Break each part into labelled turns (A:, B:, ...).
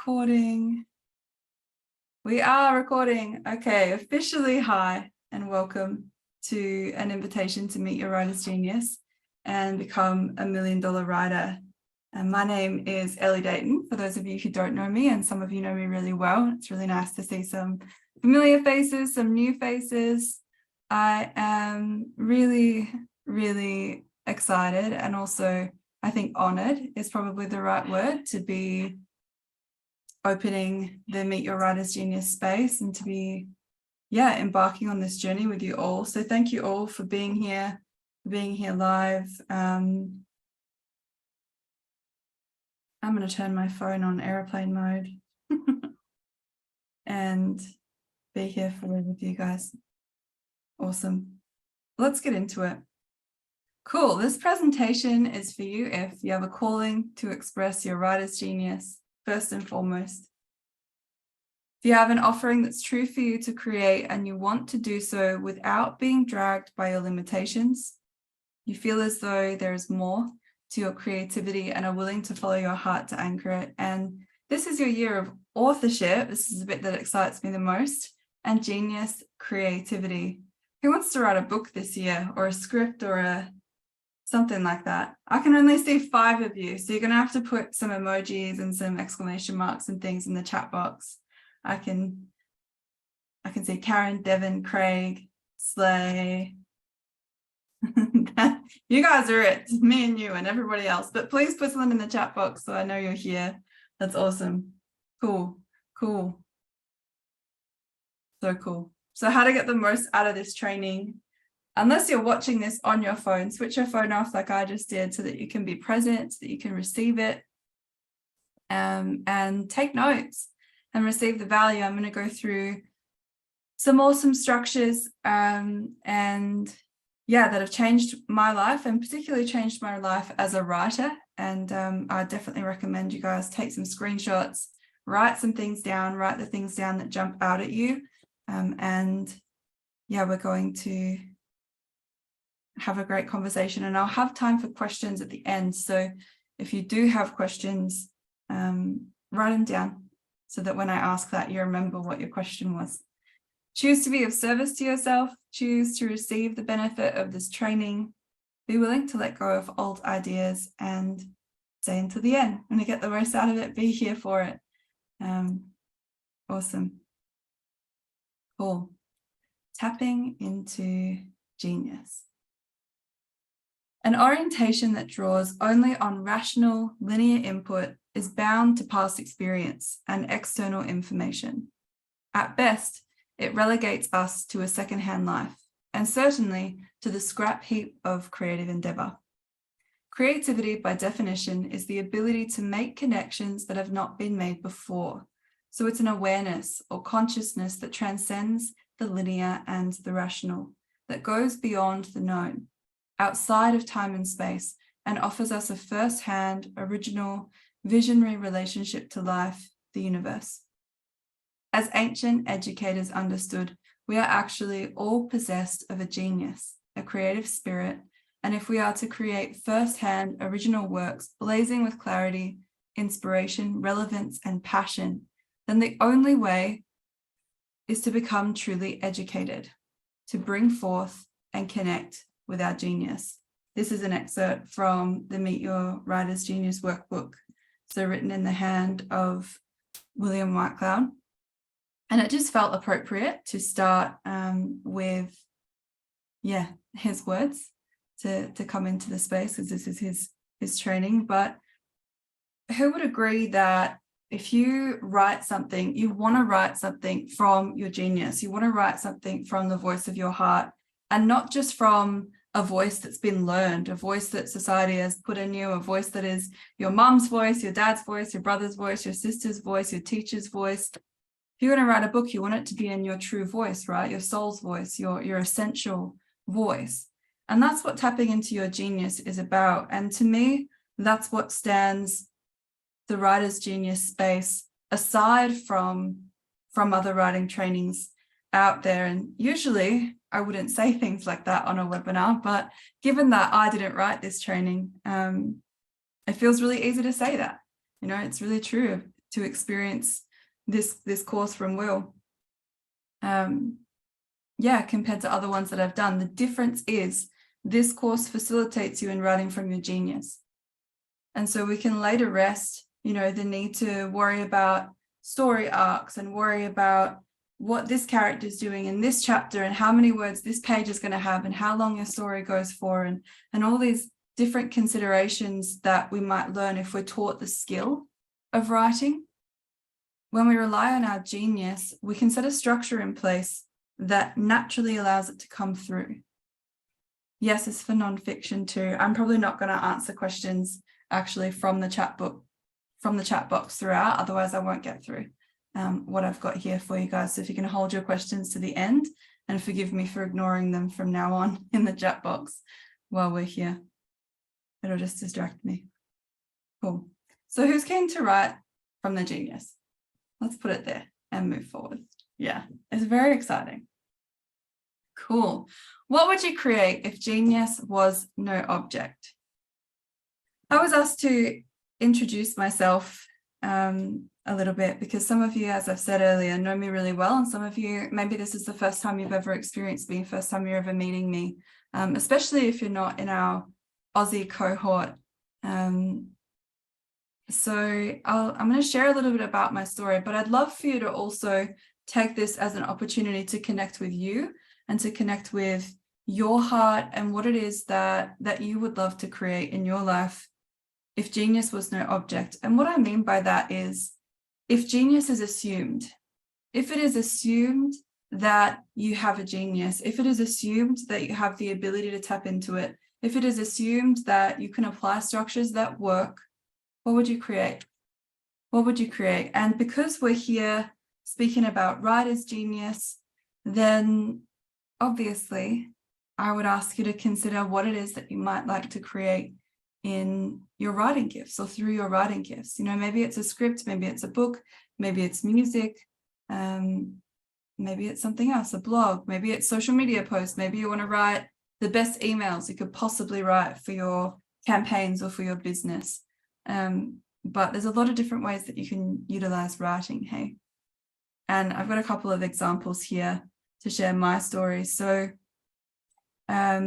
A: recording? We are recording. Okay, officially hi and welcome to an invitation to meet your writer's genius and become $1 million writer. And my name is Ellie Dayton, for those of you who don't know me, and some of you know me really well. It's really nice to see some familiar faces, some new faces. I am really, really excited, and also I think honored is probably the right word, to be opening the Meet Your Writer's Genius space and to be, embarking on this journey with you all. So thank you all for being here live. I'm going to turn my phone on airplane mode and be here with you guys. Awesome. Let's get into it. Cool. This presentation is for you if you have a calling to express your writer's genius, first and foremost. If you have an offering that's true for you to create and you want to do so without being dragged by your limitations, you feel as though there is more to your creativity and are willing to follow your heart to anchor it. And this is your year of authorship. This is the bit that excites me the most. And genius creativity. Who wants to write a book this year, or a script, or something like that? I can only see 5 of you, so you're going to have to put some emojis and some exclamation marks and things in the chat box. I can see Karen, Devin, Craig, Slay. You guys are it, me and you and everybody else. But please put something in the chat box so I know you're here. That's awesome. Cool. So cool. So how to get the most out of this training? Unless you're watching this on your phone, switch your phone off like I just did so that you can be present, so that you can receive it, and take notes and receive the value. I'm going to go through some awesome structures that have changed my life, and particularly changed my life as a writer. And I definitely recommend you guys take some screenshots, write some things down, write the things down that jump out at you. We're going to have a great conversation, and I'll have time for questions at the end. So if you do have questions, write them down so that when I ask that, you remember what your question was. Choose to be of service to yourself. Choose to receive the benefit of this training. Be willing to let go of old ideas and stay until the end. I'm going to get the most out of it. Be here for it. Awesome. Cool. Tapping into genius. An orientation that draws only on rational, linear input is bound to past experience and external information. At best, it relegates us to a second-hand life, and certainly to the scrap heap of creative endeavor. Creativity, by definition, is the ability to make connections that have not been made before. So it's an awareness or consciousness that transcends the linear and the rational, that goes beyond the known, outside of time and space, and offers us a first-hand, original, visionary relationship to life, the universe. As ancient educators understood, we are actually all possessed of a genius, a creative spirit, and if we are to create first-hand original works blazing with clarity, inspiration, relevance, and passion, then the only way is to become truly educated, to bring forth and connect with our genius. This is an excerpt from the Meet Your Writer's Genius workbook, so written in the hand of William Whitecloud. And it just felt appropriate to start with his words to come into the space, because this is his training. But who would agree that if you write something, you want to write something from your genius, you want to write something from the voice of your heart, and not just from a voice that's been learned, a voice that society has put in you, a voice that is your mom's voice, your dad's voice, your brother's voice, your sister's voice, your teacher's voice. If you're going to write a book, you want it to be in your true voice, right? Your soul's voice, your essential voice. And that's what tapping into your genius is about. And to me, that's what stands the writer's genius space aside from other writing trainings out there. And usually I wouldn't say things like that on a webinar, but given that I didn't write this training, it feels really easy to say that. It's really true. to experience this course from Will. Compared to other ones that I've done. The difference is this course facilitates you in writing from your genius. And so we can lay to rest, the need to worry about story arcs and worry about what this character is doing in this chapter and how many words this page is going to have and how long your story goes for, and all these different considerations that we might learn if we're taught the skill of writing. When we rely on our genius, we can set a structure in place that naturally allows it to come through. Yes, it's for nonfiction too. I'm probably not going to answer questions actually from the chat box throughout, otherwise I won't get through what I've got here for you guys. So if you can hold your questions to the end, and forgive me for ignoring them from now on in the chat box while we're here. It'll just distract me. Cool. So who's keen to write from the genius? Let's put it there and move forward. Yeah, it's very exciting. Cool. What would you create if genius was no object? I was asked to introduce myself a little bit because some of you, as I've said earlier, know me really well, and some of you, maybe this is the first time you've ever experienced me, first time you're ever meeting me, especially if you're not in our Aussie cohort. So I'm going to share a little bit about my story, but I'd love for you to also take this as an opportunity to connect with you and to connect with your heart and what it is that you would love to create in your life if genius was no object. And what I mean by that is, if genius is assumed, if it is assumed that you have a genius, if it is assumed that you have the ability to tap into it, if it is assumed that you can apply structures that work, what would you create? What would you create? And because we're here speaking about writer's genius, then obviously I would ask you to consider what it is that you might like to create in your writing gifts or through your writing gifts. Maybe it's a script, maybe it's a book, maybe it's music, maybe it's something else, a blog, maybe it's social media posts, maybe you want to write the best emails you could possibly write for your campaigns or for your business. But there's a lot of different ways that you can utilize writing, hey? And I've got a couple of examples here to share my story. So, I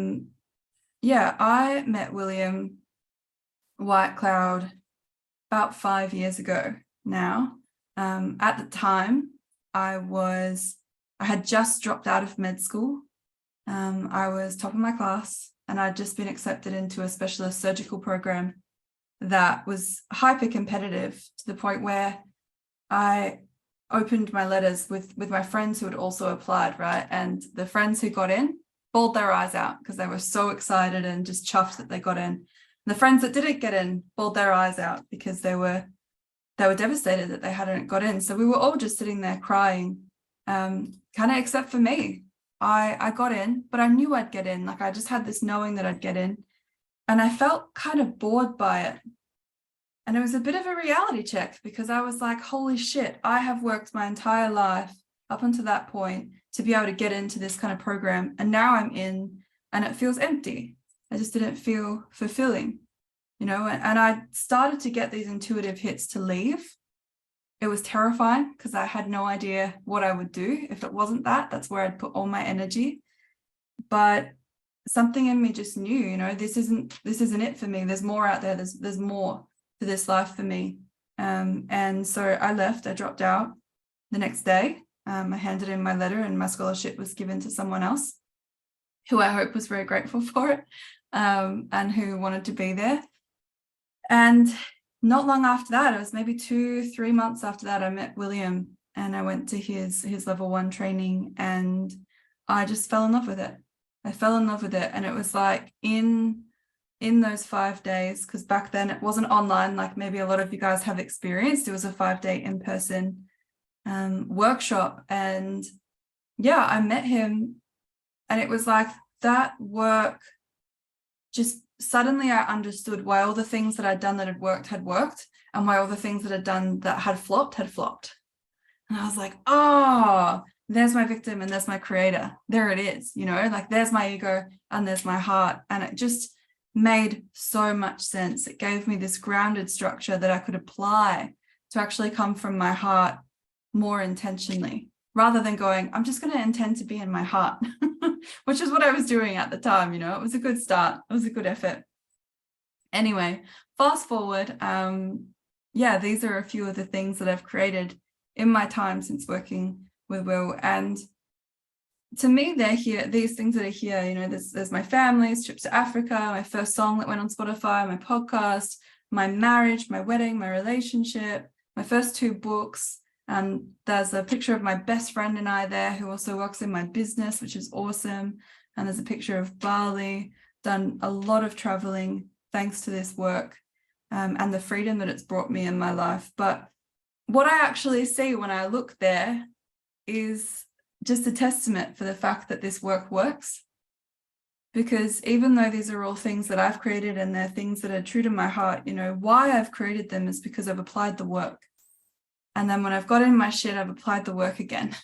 A: met William Whitecloud about 5 years ago now. At the time, I had just dropped out of med school. I was top of my class and I'd just been accepted into a specialist surgical program that was hyper competitive to the point where I opened my letters with my friends who had also applied, right? And the friends who got in bawled their eyes out because they were so excited and just chuffed that they got in. And the friends that didn't get in bawled their eyes out because they were devastated that they hadn't got in. So we were all just sitting there crying, kind of except for me. I got in, but I knew I'd get in. Like I just had this knowing that I'd get in. And I felt kind of bored by it. And it was a bit of a reality check because I was like, holy shit, I have worked my entire life up until that point to be able to get into this kind of program. And now I'm in and it feels empty. I just didn't feel fulfilling, and I started to get these intuitive hits to leave. It was terrifying because I had no idea what I would do if it wasn't that. That's where I'd put all my energy. But something in me just knew, this isn't it for me. There's more out there. There's more to this life for me. And so I left. I dropped out the next day. I handed in my letter and my scholarship was given to someone else who I hope was very grateful for it, and who wanted to be there. And not long after that, it was maybe 2-3 months after that, I met William and I went to his level 1 training and I just fell in love with it. I fell in love with it. And it was like in those 5 days, because back then it wasn't online like maybe a lot of you guys have experienced. It was a 5-day in-person workshop. And yeah, I met him and it was like that work just suddenly I understood why all the things that I'd done that had worked, and why all the things that I'd done that had flopped. And I was like, oh, there's my victim and there's my creator. There it is, like there's my ego and there's my heart. And it just made so much sense. It gave me this grounded structure that I could apply to actually come from my heart more intentionally, rather than going, I'm just going to intend to be in my heart, which is what I was doing at the time. You know, it was a good start. It was a good effort. Anyway, fast forward. Yeah, these are a few of the things that I've created in my time since working with Will. And to me, they're here, these things that are here, you know, there's my family's trips to Africa, my first song that went on Spotify, my podcast, my marriage, my wedding, my relationship, my first 2 books. There's a picture of my best friend and I there, who also works in my business, which is awesome. And there's a picture of Bali. Done a lot of traveling thanks to this work, and the freedom that it's brought me in my life. But what I actually see when I look there is just a testament for the fact that this work works. Because even though these are all things that I've created and they're things that are true to my heart, you know, why I've created them is because I've applied the work. And then when I've got in my shit, I've applied the work again.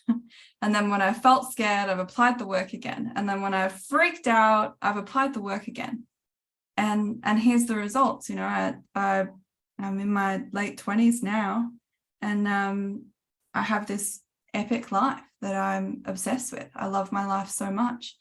A: And then when I felt scared, I've applied the work again. And then when I've freaked out, I've applied the work again. And here's the results. You know, I'm in my late 20s now, and I have this epic life that I'm obsessed with. I love my life so much.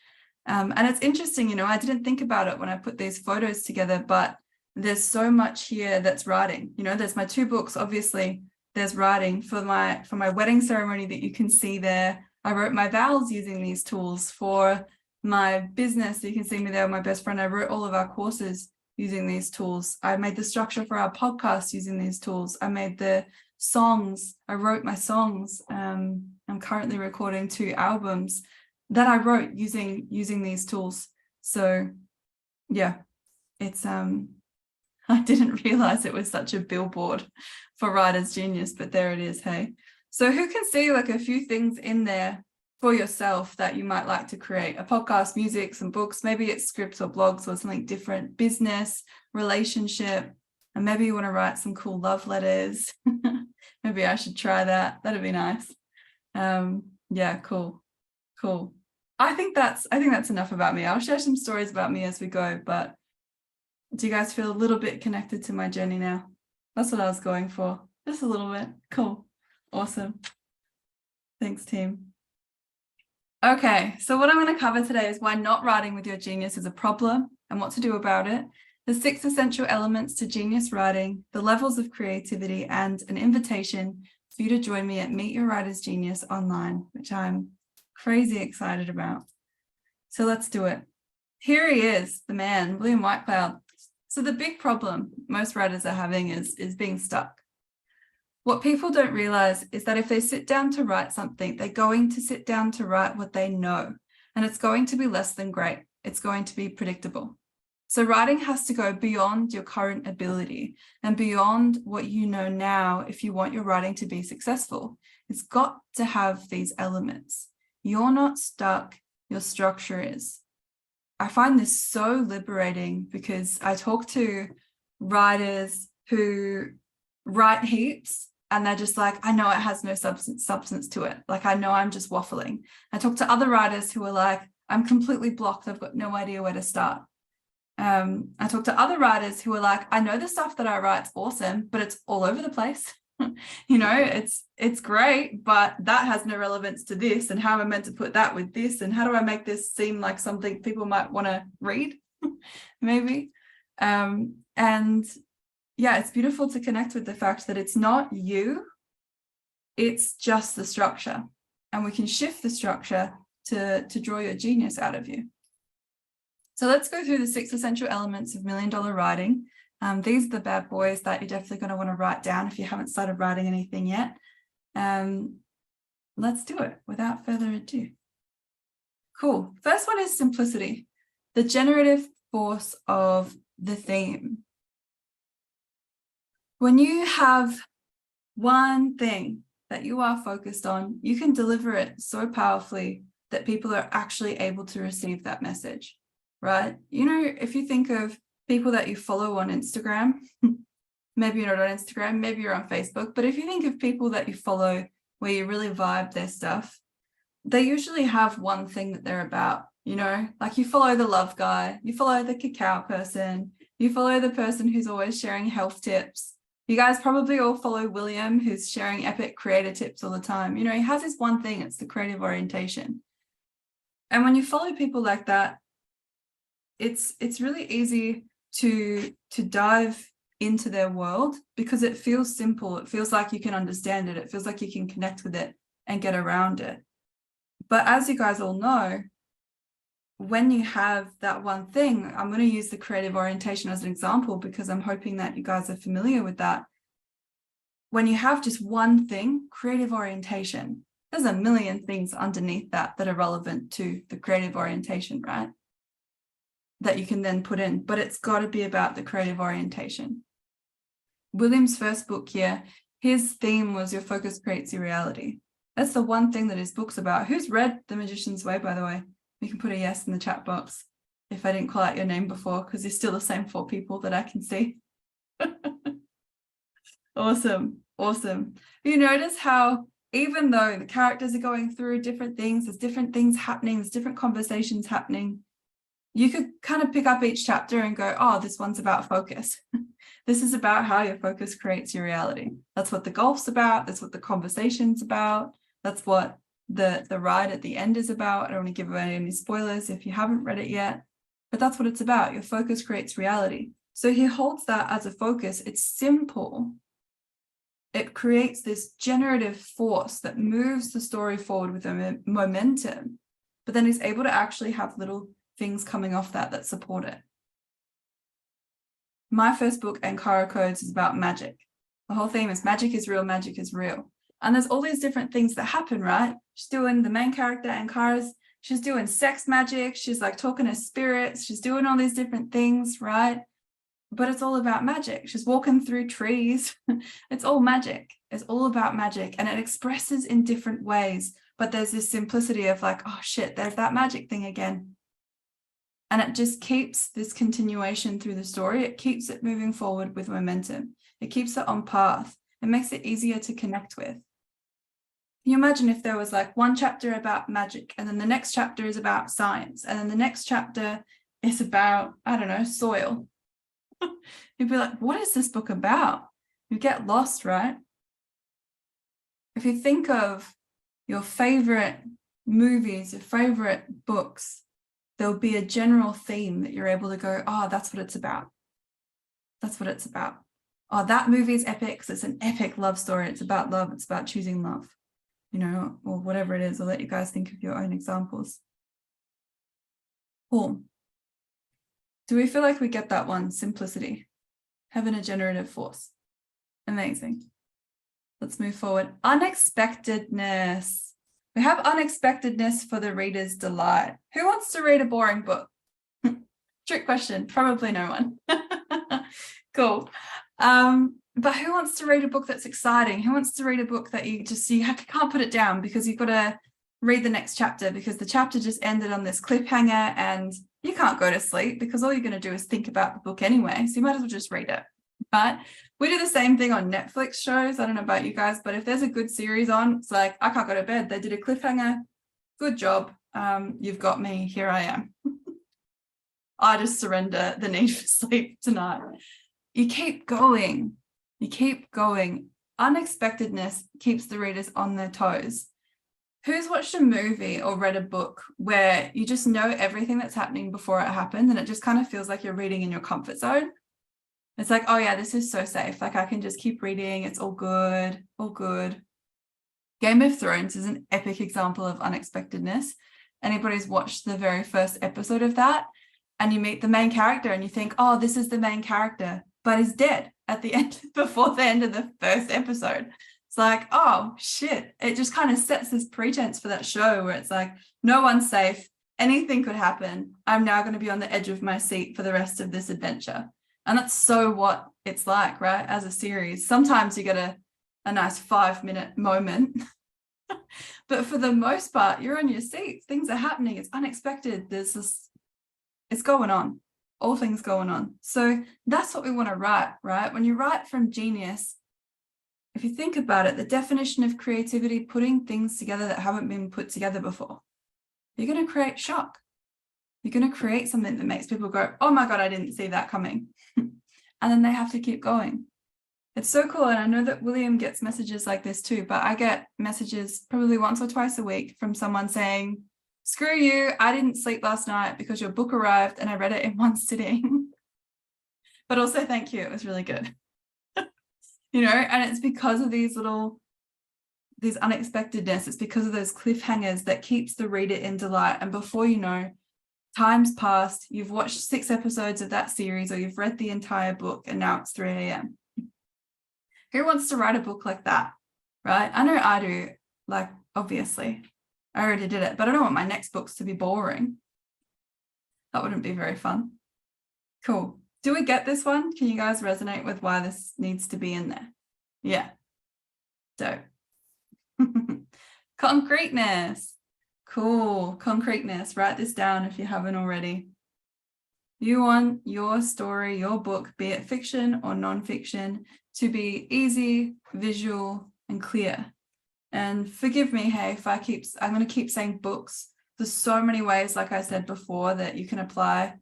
A: And it's interesting, you know, I didn't think about it when I put these photos together, but there's so much here that's writing. You know, there's my 2 books, obviously. There's writing for my wedding ceremony that you can see there. I wrote my vows using these tools. For my business, you can see me there with my best friend. I wrote all of our courses using these tools. I made the structure for our podcast using these tools. I made the songs. I wrote my songs. I'm currently recording 2 albums that I wrote using these tools. So yeah, it's I didn't realize it was such a billboard for Writer's Genius, but there it is. Hey, so who can see like a few things in there for yourself that you might like to create? A podcast, music, some books, maybe it's scripts or blogs or something different, business, relationship, and maybe you want to write some cool love letters. Maybe I should try that. That'd be nice. Yeah, cool. I think that's enough about me. I'll share some stories about me as we go, but do you guys feel a little bit connected to my journey now? That's what I was going for. Just a little bit. Cool. Awesome. Thanks, team. Okay, so what I'm going to cover today is why not writing with your genius is a problem and what to do about it, the 6 essential elements to genius writing, the levels of creativity, and an invitation for you to join me at Meet Your Writer's Genius online, which I'm crazy excited about. So let's do it. Here he is, the man, William Whitecloud. So the big problem most writers are having is being stuck. What people don't realize is that if they sit down to write something, they're going to sit down to write what they know, and it's going to be less than great. It's going to be predictable. So writing has to go beyond your current ability and beyond what you know now if you want your writing to be successful. It's got to have these elements. You're not stuck, your structure is. I find this so liberating because I talk to writers who write heaps and they're just like, I know it has no substance to it. Like, I know I'm just waffling. I talk to other writers who are like, I'm completely blocked. I've got no idea where to start. I talk to other writers who are like, I know the stuff that I write's awesome, but it's all over the place. You know, it's great, but that has no relevance to this, and how am I meant to put that with this, and how do I make this seem like something people might want to read? Maybe. And yeah, it's beautiful to connect with the fact that it's not you, it's just the structure, and we can shift the structure to draw your genius out of you. So let's go through the 6 essential elements of $1 Million Writing. These are the bad boys that you're definitely going to want to write down if you haven't started writing anything yet. Let's do it without further ado. Cool. First one is simplicity, the generative force of the theme. When you have one thing that you are focused on, you can deliver it so powerfully that people are actually able to receive that message, right? You know, if you think of people that you follow on Instagram, maybe you're not on Instagram, maybe you're on Facebook, but if you think of people that you follow where you really vibe their stuff, they usually have one thing that they're about, you know, like you follow the love guy, you follow the cacao person, you follow the person who's always sharing health tips, You guys probably all follow William, who's sharing epic creator tips all the time. You know, he has this one thing, it's the creative orientation. And when you follow people like that, it's really easy to dive into their world because it feels simple. It feels like you can understand it. It feels like you can connect with it and get around it. But as you guys all know, when you have that one thing, I'm going to use the creative orientation as an example because I'm hoping that you guys are familiar with that. When you have just one thing, creative orientation, there's a million things underneath that are relevant to the creative orientation, right? That you can then put in, but it's got to be about the creative orientation. William's first book here, his theme was your focus creates your reality. That's the one thing that his book's about. Who's read The Magician's Way, by the way? You can put a yes in the chat box if I didn't call out your name before, because you're still the same 4 people that I can see. Awesome. You notice how even though the characters are going through different things, there's different things happening, there's different conversations happening, you could kind of pick up each chapter and go, oh, this one's about focus. This is about how your focus creates your reality. That's what the golf's about. That's what the conversation's about. That's what the ride at the end is about. I don't want to give away any spoilers if you haven't read it yet, but that's what it's about. Your focus creates reality. So he holds that as a focus. It's simple. It creates this generative force that moves the story forward with a momentum, but then he's able to actually have little things coming off that support it. My first book, Ankara Codes, is about magic. The whole theme is magic is real, magic is real. And there's all these different things that happen, right? She's doing, the main character, Ankara's, she's doing sex magic. She's like talking to spirits. She's doing all these different things, right? But it's all about magic. She's walking through trees. It's all magic. It's all about magic. And it expresses in different ways. But there's this simplicity of like, oh shit, there's that magic thing again. And it just keeps this continuation through the story. It keeps it moving forward with momentum. It keeps it on path. It makes it easier to connect with. Can you imagine if there was like one chapter about magic and then the next chapter is about science and then the next chapter is about, I don't know, soil? You'd be like, what is this book about? You get lost, right? If you think of your favorite movies, your favorite books, there'll be a general theme that you're able to go, oh, that's what it's about. That's what it's about. Oh, that movie is epic because it's an epic love story. It's about love. It's about choosing love, you know, or whatever it is. I'll let you guys think of your own examples. Cool. Do we feel like we get that one? Simplicity, having a generative force. Amazing. Let's move forward. Unexpectedness. We have unexpectedness for the reader's delight. Who wants to read a boring book? Trick question. Probably no one. Cool. But who wants to read a book that's exciting? Who wants to read a book that you can't put it down because you've got to read the next chapter because the chapter just ended on this cliffhanger and you can't go to sleep because all you're going to do is think about the book anyway. So you might as well just read it. Right? We do the same thing on Netflix shows. I don't know about you guys, but if there's a good series on, it's like, I can't go to bed. They did a cliffhanger. Good job. You've got me. Here I am. I just surrender the need for sleep tonight. You keep going. You keep going. Unexpectedness keeps the readers on their toes. Who's watched a movie or read a book where you just know everything that's happening before it happened and it just kind of feels like you're reading in your comfort zone? It's like, oh yeah, this is so safe. Like I can just keep reading. It's all good, all good. Game of Thrones is an epic example of unexpectedness. Anybody's watched the very first episode of that and you meet the main character and you think, oh, this is the main character, but he's dead at the end, before the end of the first episode. It's like, oh shit. It just kind of sets this pretense for that show where it's like, no one's safe. Anything could happen. I'm now going to be on the edge of my seat for the rest of this adventure. And that's so what it's like, right? As a series, sometimes you get a nice 5-minute moment, but for the most part, you're on your seat. Things are happening. It's unexpected. There's this, it's going on, all things going on. So that's what we want to write, right? When you write from genius, if you think about it, the definition of creativity, putting things together that haven't been put together before, you're going to create shock. You're going to create something that makes people go, oh my God, I didn't see that coming. And then they have to keep going. It's so cool. And I know that William gets messages like this too, but I get messages probably once or twice a week from someone saying, screw you, I didn't sleep last night because your book arrived and I read it in one sitting. But also thank you, it was really good. And it's because of these unexpectedness, it's because of those cliffhangers that keeps the reader in delight. And before you know, time's passed, you've watched 6 episodes of that series, or you've read the entire book, and now it's 3 a.m. Who wants to write a book like that, right? I know I do, like, obviously. I already did it, but I don't want my next books to be boring. That wouldn't be very fun. Cool. Do we get this one? Can you guys resonate with why this needs to be in there? Yeah. Dope. Concreteness. Cool. Concreteness. Write this down if you haven't already. You want your story, your book, be it fiction or non-fiction, to be easy, visual, and clear. And forgive me, hey, if I'm going to keep saying books. There's so many ways, like I said before, that you can apply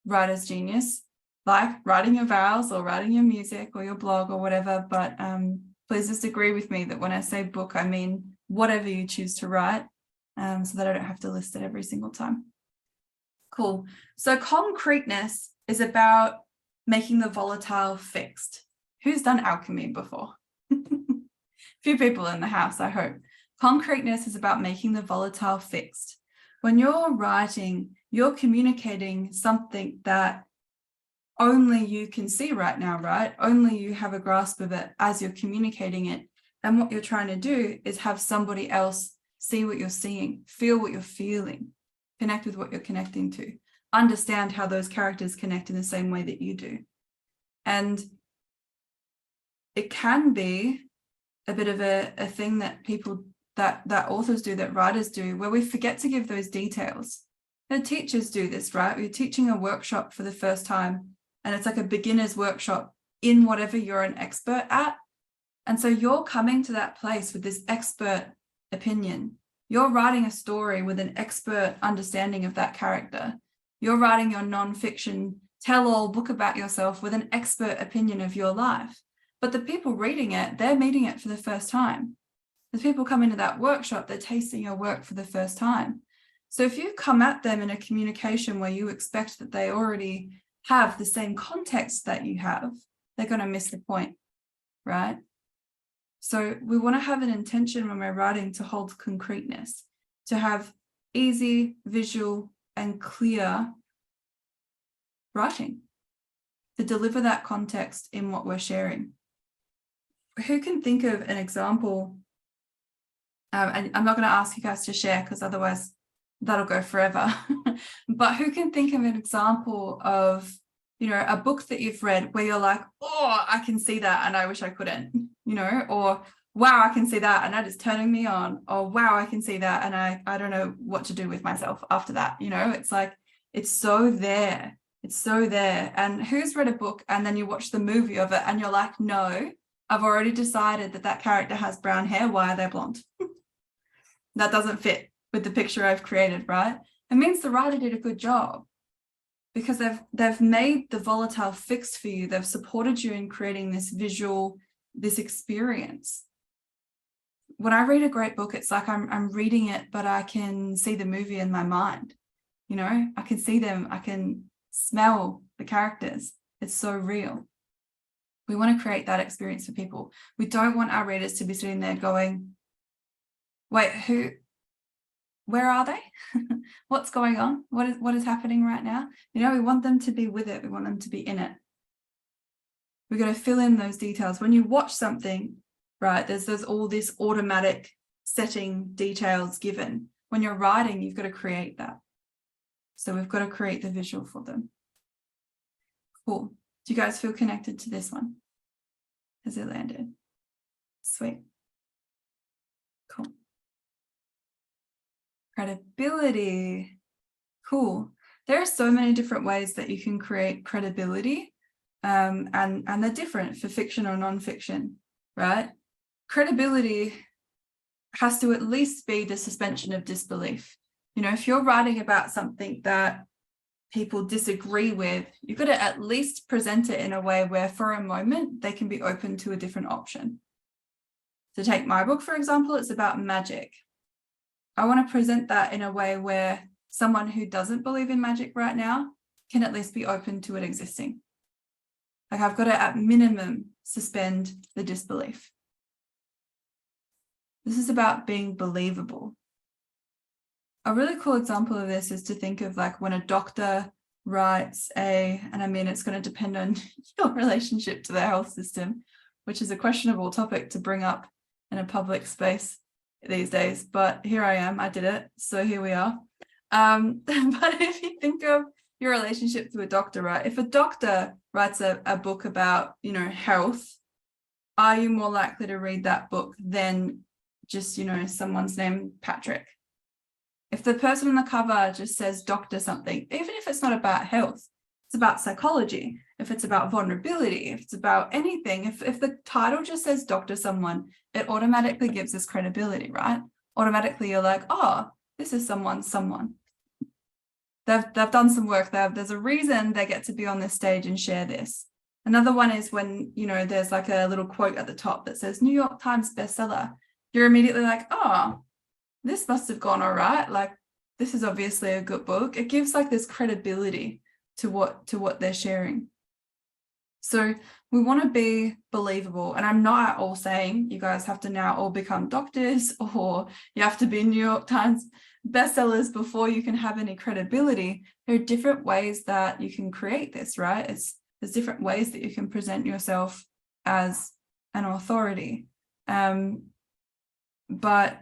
A: writer's genius, like writing your vows or writing your music or your blog or whatever. But please just agree with me that when I say book, I mean whatever you choose to write, so that I don't have to list it every single time. Cool. So concreteness is about making the volatile fixed. Who's done alchemy before? Few people in the house, I hope. Concreteness is about making the volatile fixed. When you're writing, you're communicating something that only you can see right now, right? Only you have a grasp of it as you're communicating it. And what you're trying to do is have somebody else see what you're seeing, feel what you're feeling, connect with what you're connecting to, understand how those characters connect in the same way that you do. And it can be a bit of a thing that people, that authors do, that writers do, where we forget to give those details. The teachers do this, right? You're teaching a workshop for the first time, and it's like a beginner's workshop in whatever you're an expert at. And so you're coming to that place with this expert opinion. You're writing a story with an expert understanding of that character. You're writing your non-fiction tell-all book about yourself with an expert opinion of your life. But the people reading it, they're meeting it for the first time. The people come into that workshop, they're tasting your work for the first time. So if you come at them in a communication where you expect that they already have the same context that you have, they're going to miss the point, right? So we want to have an intention when we're writing to hold concreteness, to have easy, visual, and clear writing, to deliver that context in what we're sharing. Who can think of an example? And I'm not going to ask you guys to share because otherwise that'll go forever. But who can think of an example of, a book that you've read where you're like, oh, I can see that and I wish I couldn't, or wow, I can see that and that is turning me on, or wow, I can see that and I don't know what to do with myself after that. It's like, it's so there. It's so there. And who's read a book and then you watch the movie of it and you're like, no, I've already decided that character has brown hair. Why are they blonde? That doesn't fit with the picture I've created, right? It means the writer did a good job because they've made the volatile fixed for you. They've supported you in creating this visual, this experience. When I read a great book, it's like I'm reading it, but I can see the movie in my mind. I can see them. I can smell the characters. It's so real. We want to create that experience for people. We don't want our readers to be sitting there going, wait, where are they? What's going on? What is happening right now? We want them to be with it. We want them to be in it. We're going to fill in those details. When you watch something, right, there's all this automatic setting details given. When you're writing, you've got to create that. So we've got to create the visual for them. Cool. Do you guys feel connected to this one? Has it landed? Sweet. Cool. Credibility. Cool. There are so many different ways that you can create credibility, and they're different for fiction or non-fiction, right? Credibility has to at least be the suspension of disbelief. If you're writing about something that people disagree with, you've got to at least present it in a way where for a moment they can be open to a different option. To take my book, for example, it's about magic. I want to present that in a way where someone who doesn't believe in magic right now can at least be open to it existing. Like I've got to, at minimum, suspend the disbelief. This is about being believable. A really cool example of this is to think of like when a doctor writes and I mean, it's going to depend on your relationship to the health system, which is a questionable topic to bring up in a public space these days, but here I am, I did it, so here we are. But if you think of your relationship to a doctor, right? If a doctor writes a book about, health, are you more likely to read that book than just, someone's name, Patrick? If the person on the cover just says doctor something, even if it's not about health, it's about psychology, if it's about vulnerability, if it's about anything, if the title just says doctor someone, it automatically gives us credibility, right? Automatically you're like, oh, this is someone. They've done some work. There's a reason they get to be on this stage and share this. Another one is when, there's like a little quote at the top that says New York Times bestseller. You're immediately like, oh, this must have gone all right. Like, this is obviously a good book. It gives like this credibility to what they're sharing. So we want to be believable. And I'm not at all saying you guys have to now all become doctors or you have to be New York Times bestsellers before you can have any credibility. There are different ways that you can create this, right? There's different ways that you can present yourself as an authority. But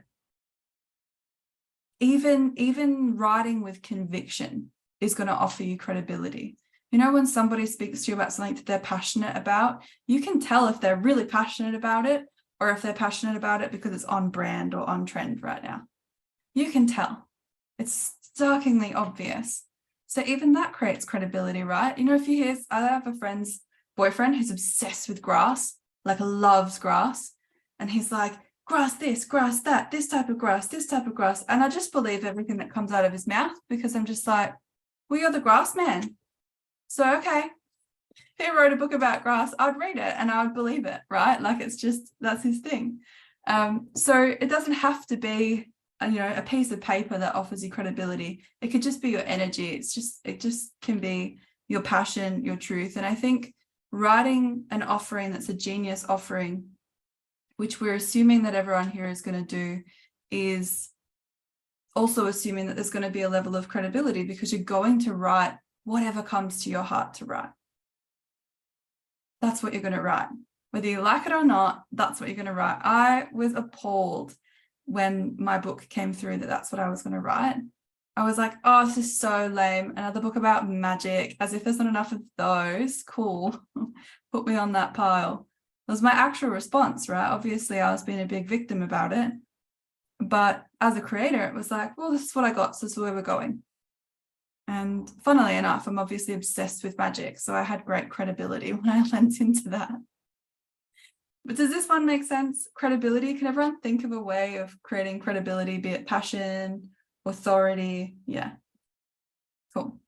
A: even writing with conviction is going to offer you credibility. When somebody speaks to you about something that they're passionate about, you can tell if they're really passionate about it or if they're passionate about it because it's on brand or on trend right now. You can tell. It's starkly obvious. So even that creates credibility, right? If you hear, I have a friend's boyfriend who's obsessed with grass, like loves grass. And he's like, grass this, grass that, this type of grass, this type of grass. And I just believe everything that comes out of his mouth because I'm just like, well, you're the grass man. So, okay, he wrote a book about grass, I'd read it and I would believe it, right? Like it's just, that's his thing. So it doesn't have to be, a piece of paper that offers you credibility. It could just be your energy. It just can be your passion, your truth. And I think writing an offering that's a genius offering, which we're assuming that everyone here is going to do, is also assuming that there's going to be a level of credibility because you're going to write whatever comes to your heart to write. That's what you're going to write. Whether you like it or not, that's what you're going to write. I was appalled when my book came through that's what I was going to write. I was like, oh, this is so lame. Another book about magic, as if there's not enough of those. Cool. Put me on that pile. That was my actual response, right? Obviously, I was being a big victim about it. But as a creator, it was like, well, this is what I got, so this is where we're going. And funnily enough, I'm obviously obsessed with magic, so I had great credibility when I went into that. But does this one make sense? Credibility, can everyone think of a way of creating credibility, be it passion, authority? Yeah, cool.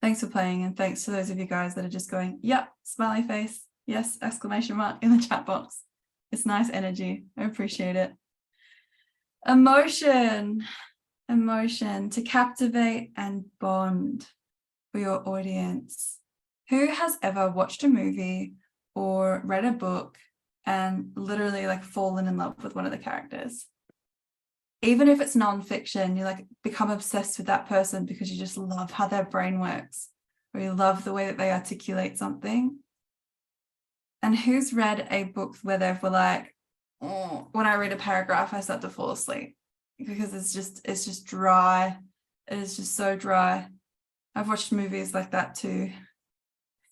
A: Thanks for playing, and thanks to those of you guys that are just going, yep, smiley face, yes, exclamation mark in the chat box. It's nice energy, I appreciate it. Emotion, to captivate and bond for your audience. Who has ever watched a movie or read a book and literally like fallen in love with one of the characters? Even if it's nonfiction, you like become obsessed with that person because you just love how their brain works, or you love the way that they articulate something. And who's read a book where they were like, oh, when I read a paragraph, I start to fall asleep because it's just dry. It is just so dry. I've watched movies like that too.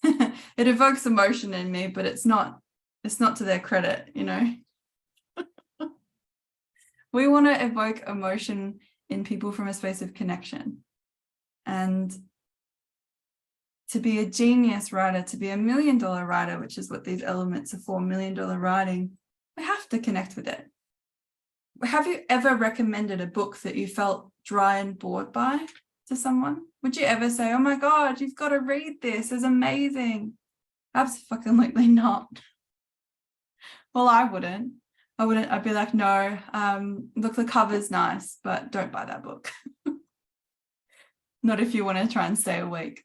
A: It evokes emotion in me, but it's not to their credit, We want to evoke emotion in people from a space of connection. And to be a genius writer, to be $1 million writer, which is what these elements are for, $1 million writing, we have to connect with it. Have you ever recommended a book that you felt dry and bored by? to someone? Would you ever say, oh my God, you've got to read this, it's amazing? Absolutely not. Well, I wouldn't. I'd be like, no, look, the cover's nice, but don't buy that book. Not if you want to try and stay awake.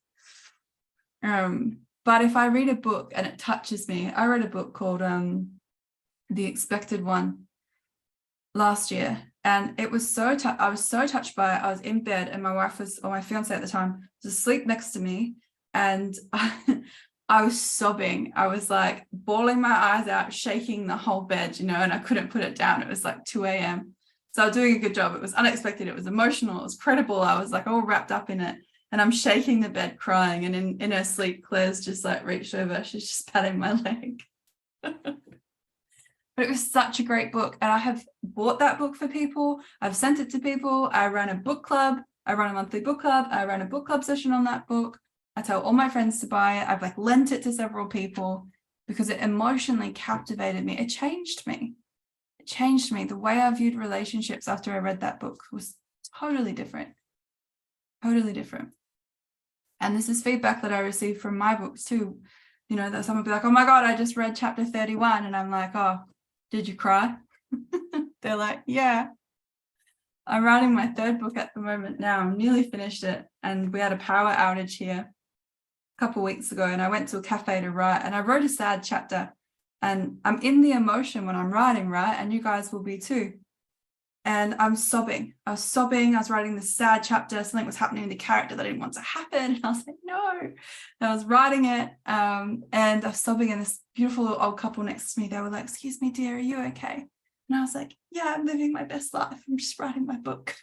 A: But if I read a book and it touches me, I read a book called The Expected One last year, and it was I was so touched by it. I was in bed and my fiance at the time was asleep next to me, and I was sobbing. I was like bawling my eyes out, shaking the whole bed, and I couldn't put it down. It was like 2 a.m. So I was doing a good job. It was unexpected. It was emotional. It was credible. I was like all wrapped up in it. And I'm shaking the bed crying. And in her sleep, Claire's just like reached over. She's just patting my leg. But it was such a great book. And I have bought that book for people. I've sent it to people. I ran a book club. I run a monthly book club. I ran a book club session on that book. I tell all my friends to buy it. I've like lent it to several people because it emotionally captivated me. It changed me. It changed me. The way I viewed relationships after I read that book was totally different. Totally different. And this is feedback that I received from my books too. That someone would be like, oh my God, I just read chapter 31. And I'm like, oh, did you cry? They're like, yeah. I'm writing my third book at the moment now. I'm nearly finished it. And we had a power outage here a couple of weeks ago. And I went to a cafe to write. And I wrote a sad chapter. And I'm in the emotion when I'm writing, right? And you guys will be too. And I'm sobbing. I was sobbing. I was writing this sad chapter. Something was happening to the character that I didn't want to happen. And I was like, no. And I was writing it. And I was sobbing. And this beautiful old couple next to me, they were like, excuse me, dear, are you okay? And I was like, yeah, I'm living my best life. I'm just writing my book.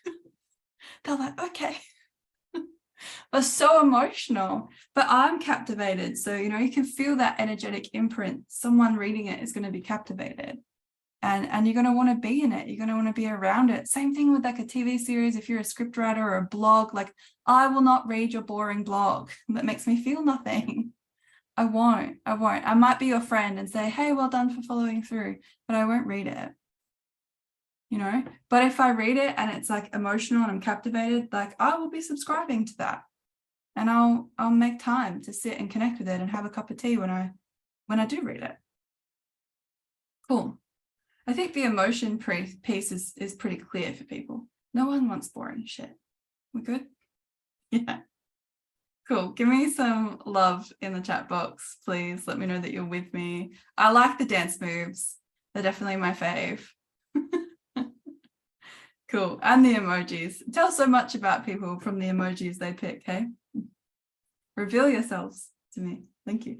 A: They're like, okay. I was so emotional, but I'm captivated. So, you can feel that energetic imprint. Someone reading it is going to be captivated. And you're going to want to be in it. You're going to want to be around it. Same thing with like a TV series. If you're a scriptwriter or a blog, like I will not read your boring blog that makes me feel nothing. I won't. I might be your friend and say, hey, well done for following through, but I won't read it. But if I read it and it's like emotional and I'm captivated, like I will be subscribing to that. And I'll make time to sit and connect with it and have a cup of tea when I do read it. Cool. I think the emotion piece is pretty clear for people. No one wants boring shit. We good? Yeah. Cool. Give me some love in the chat box, please. Let me know that you're with me. I like the dance moves. They're definitely my fave. Cool. And the emojis. Tell so much about people from the emojis they pick, hey? Reveal yourselves to me. Thank you.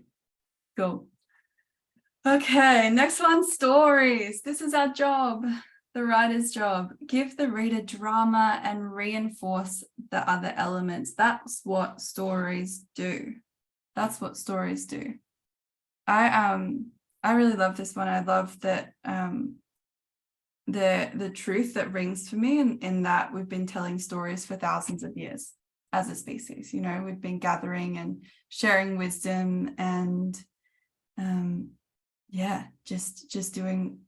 A: Cool. Okay, next one, stories. This is our job, the writer's job. Give the reader drama and reinforce the other elements. That's what stories do. That's what stories do. I really love this one. I love that the truth that rings for me in that we've been telling stories for thousands of years as a species. We've been gathering and sharing wisdom and just doing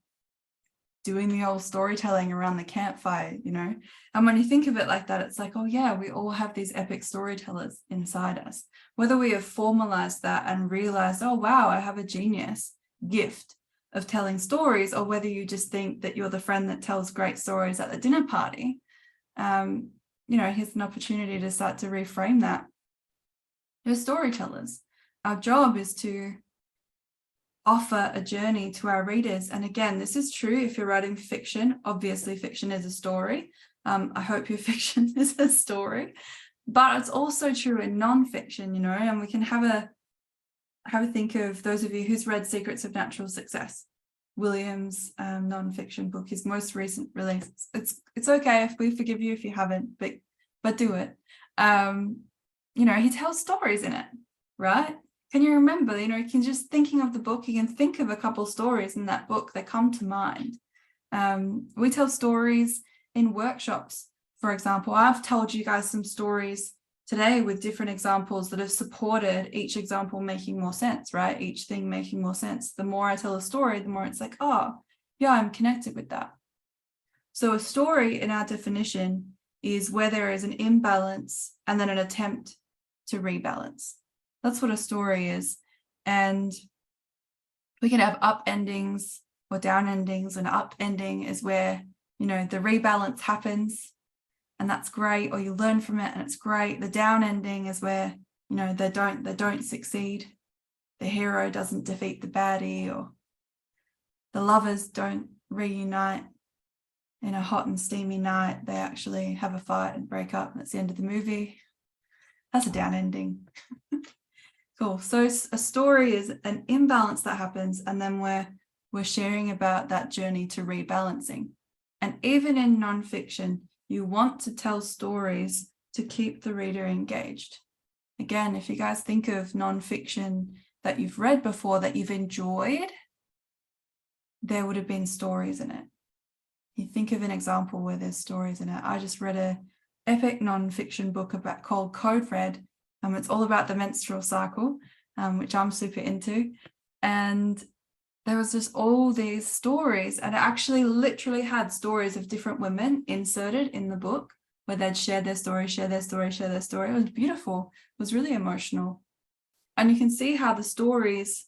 A: the old storytelling around the campfire, And when you think of it like that, it's like, oh yeah, we all have these epic storytellers inside us. Whether we have formalized that and realized, oh wow, I have a genius gift of telling stories, or whether you just think that you're the friend that tells great stories at the dinner party, here's an opportunity to start to reframe that. We're storytellers. Our job is to offer a journey to our readers. And again, this is true if you're writing fiction. Obviously, fiction is a story. I hope your fiction is a story, but it's also true in nonfiction, and we can have a think of those of you who's read Secrets of Natural Success, William's nonfiction book, his most recent release. It's okay if we forgive you if you haven't, but do it. He tells stories in it, right? Can you remember, you can just thinking of the book, you can think of a couple stories in that book that come to mind. We tell stories in workshops, for example. I've told you guys some stories today with different examples that have supported each example making more sense, right? Each thing making more sense. The more I tell a story, the more it's like, oh, yeah, I'm connected with that. So a story in our definition is where there is an imbalance and then an attempt to rebalance. That's what a story is. And we can have up endings or down endings. An up ending is where, the rebalance happens and that's great, or you learn from it and it's great. The down ending is where, they don't succeed. The hero doesn't defeat the baddie, or the lovers don't reunite in a hot and steamy night. They actually have a fight and break up, and that's the end of the movie. That's a down ending. Cool. So a story is an imbalance that happens, and then we're sharing about that journey to rebalancing. And even in nonfiction, you want to tell stories to keep the reader engaged. Again, if you guys think of nonfiction that you've read before that you've enjoyed, there would have been stories in it. You think of an example where there's stories in it. I just read an epic nonfiction book called Code Red. It's all about the menstrual cycle, which I'm super into. And there was just all these stories, and it actually literally had stories of different women inserted in the book where they'd share their story, share their story, share their story. It was beautiful. It was really emotional. And you can see how the stories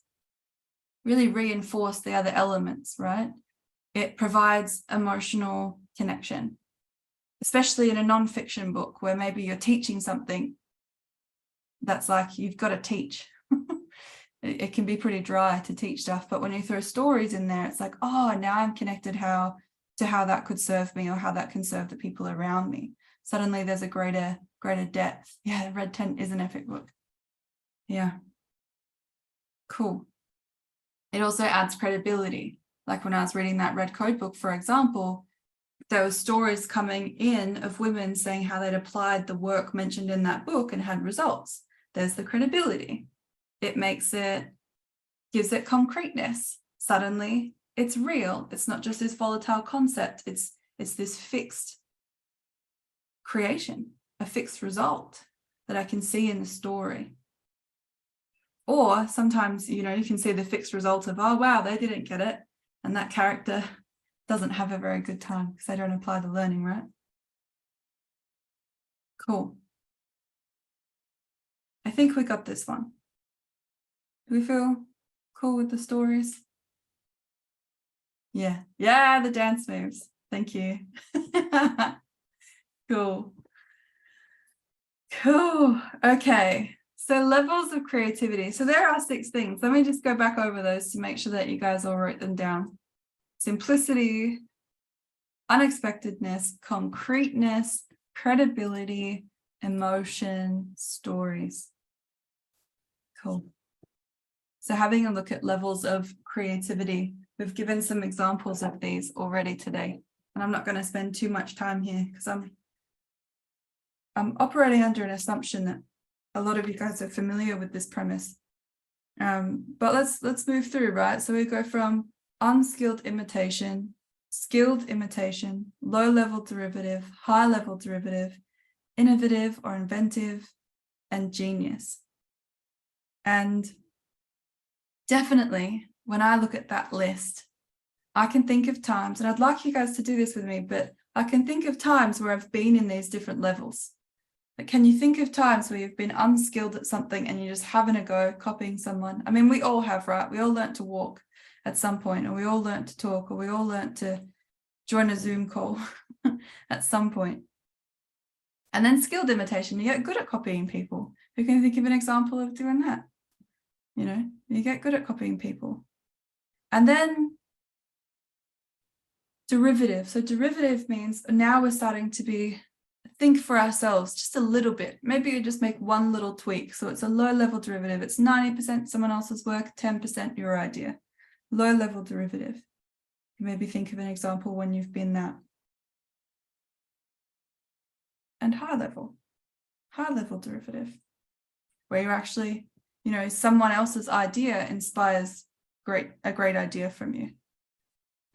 A: really reinforce the other elements, right? It provides emotional connection, especially in a nonfiction book where maybe you're teaching something that's like you've got to teach. It can be pretty dry to teach stuff, but when you throw stories in there, it's like, oh, now I'm connected to how that could serve me, or how that can serve the people around me. Suddenly there's a greater depth. Yeah, Red Tent is an epic book. Yeah. Cool. It also adds credibility. Like when I was reading that Red Code book, for example, there were stories coming in of women saying how they'd applied the work mentioned in that book and had results. There's the credibility. It gives it concreteness. Suddenly it's real. It's not just this volatile concept. It's this fixed creation, a fixed result that I can see in the story. Or sometimes, you can see the fixed result of, oh, wow, they didn't get it. And that character doesn't have a very good time because they don't apply the learning, right? Cool. I think we got this one. Do we feel cool with the stories? Yeah. Yeah, the dance moves. Thank you. Cool. Okay. So levels of creativity. So there are 6 things. Let me just go back over those to make sure that you guys all wrote them down. Simplicity, unexpectedness, concreteness, credibility, emotion, stories. Cool. So having a look at levels of creativity, we've given some examples of these already today, and I'm not going to spend too much time here because I'm operating under an assumption that a lot of you guys are familiar with this premise. But let's move through, right? So we go from unskilled imitation, skilled imitation, low-level derivative, high-level derivative, innovative or inventive, and genius. And definitely, when I look at that list, I can think of times, and I'd like you guys to do this with me, but I can think of times where I've been in these different levels. Like, can you think of times where you've been unskilled at something and you're just having a go copying someone? I mean, we all have, right? We all learnt to walk at some point, or we all learnt to talk, or we all learnt to join a Zoom call at some point. And then skilled imitation, you get good at copying people. Who can think of an example of doing that? You get good at copying people. And then derivative. So derivative means now we're starting to think for ourselves just a little bit. Maybe you just make one little tweak. So it's a low-level derivative. It's 90% someone else's work, 10% your idea. Low-level derivative. Maybe think of an example when you've been that. And high-level derivative, where you're actually, someone else's idea inspires a great idea from you.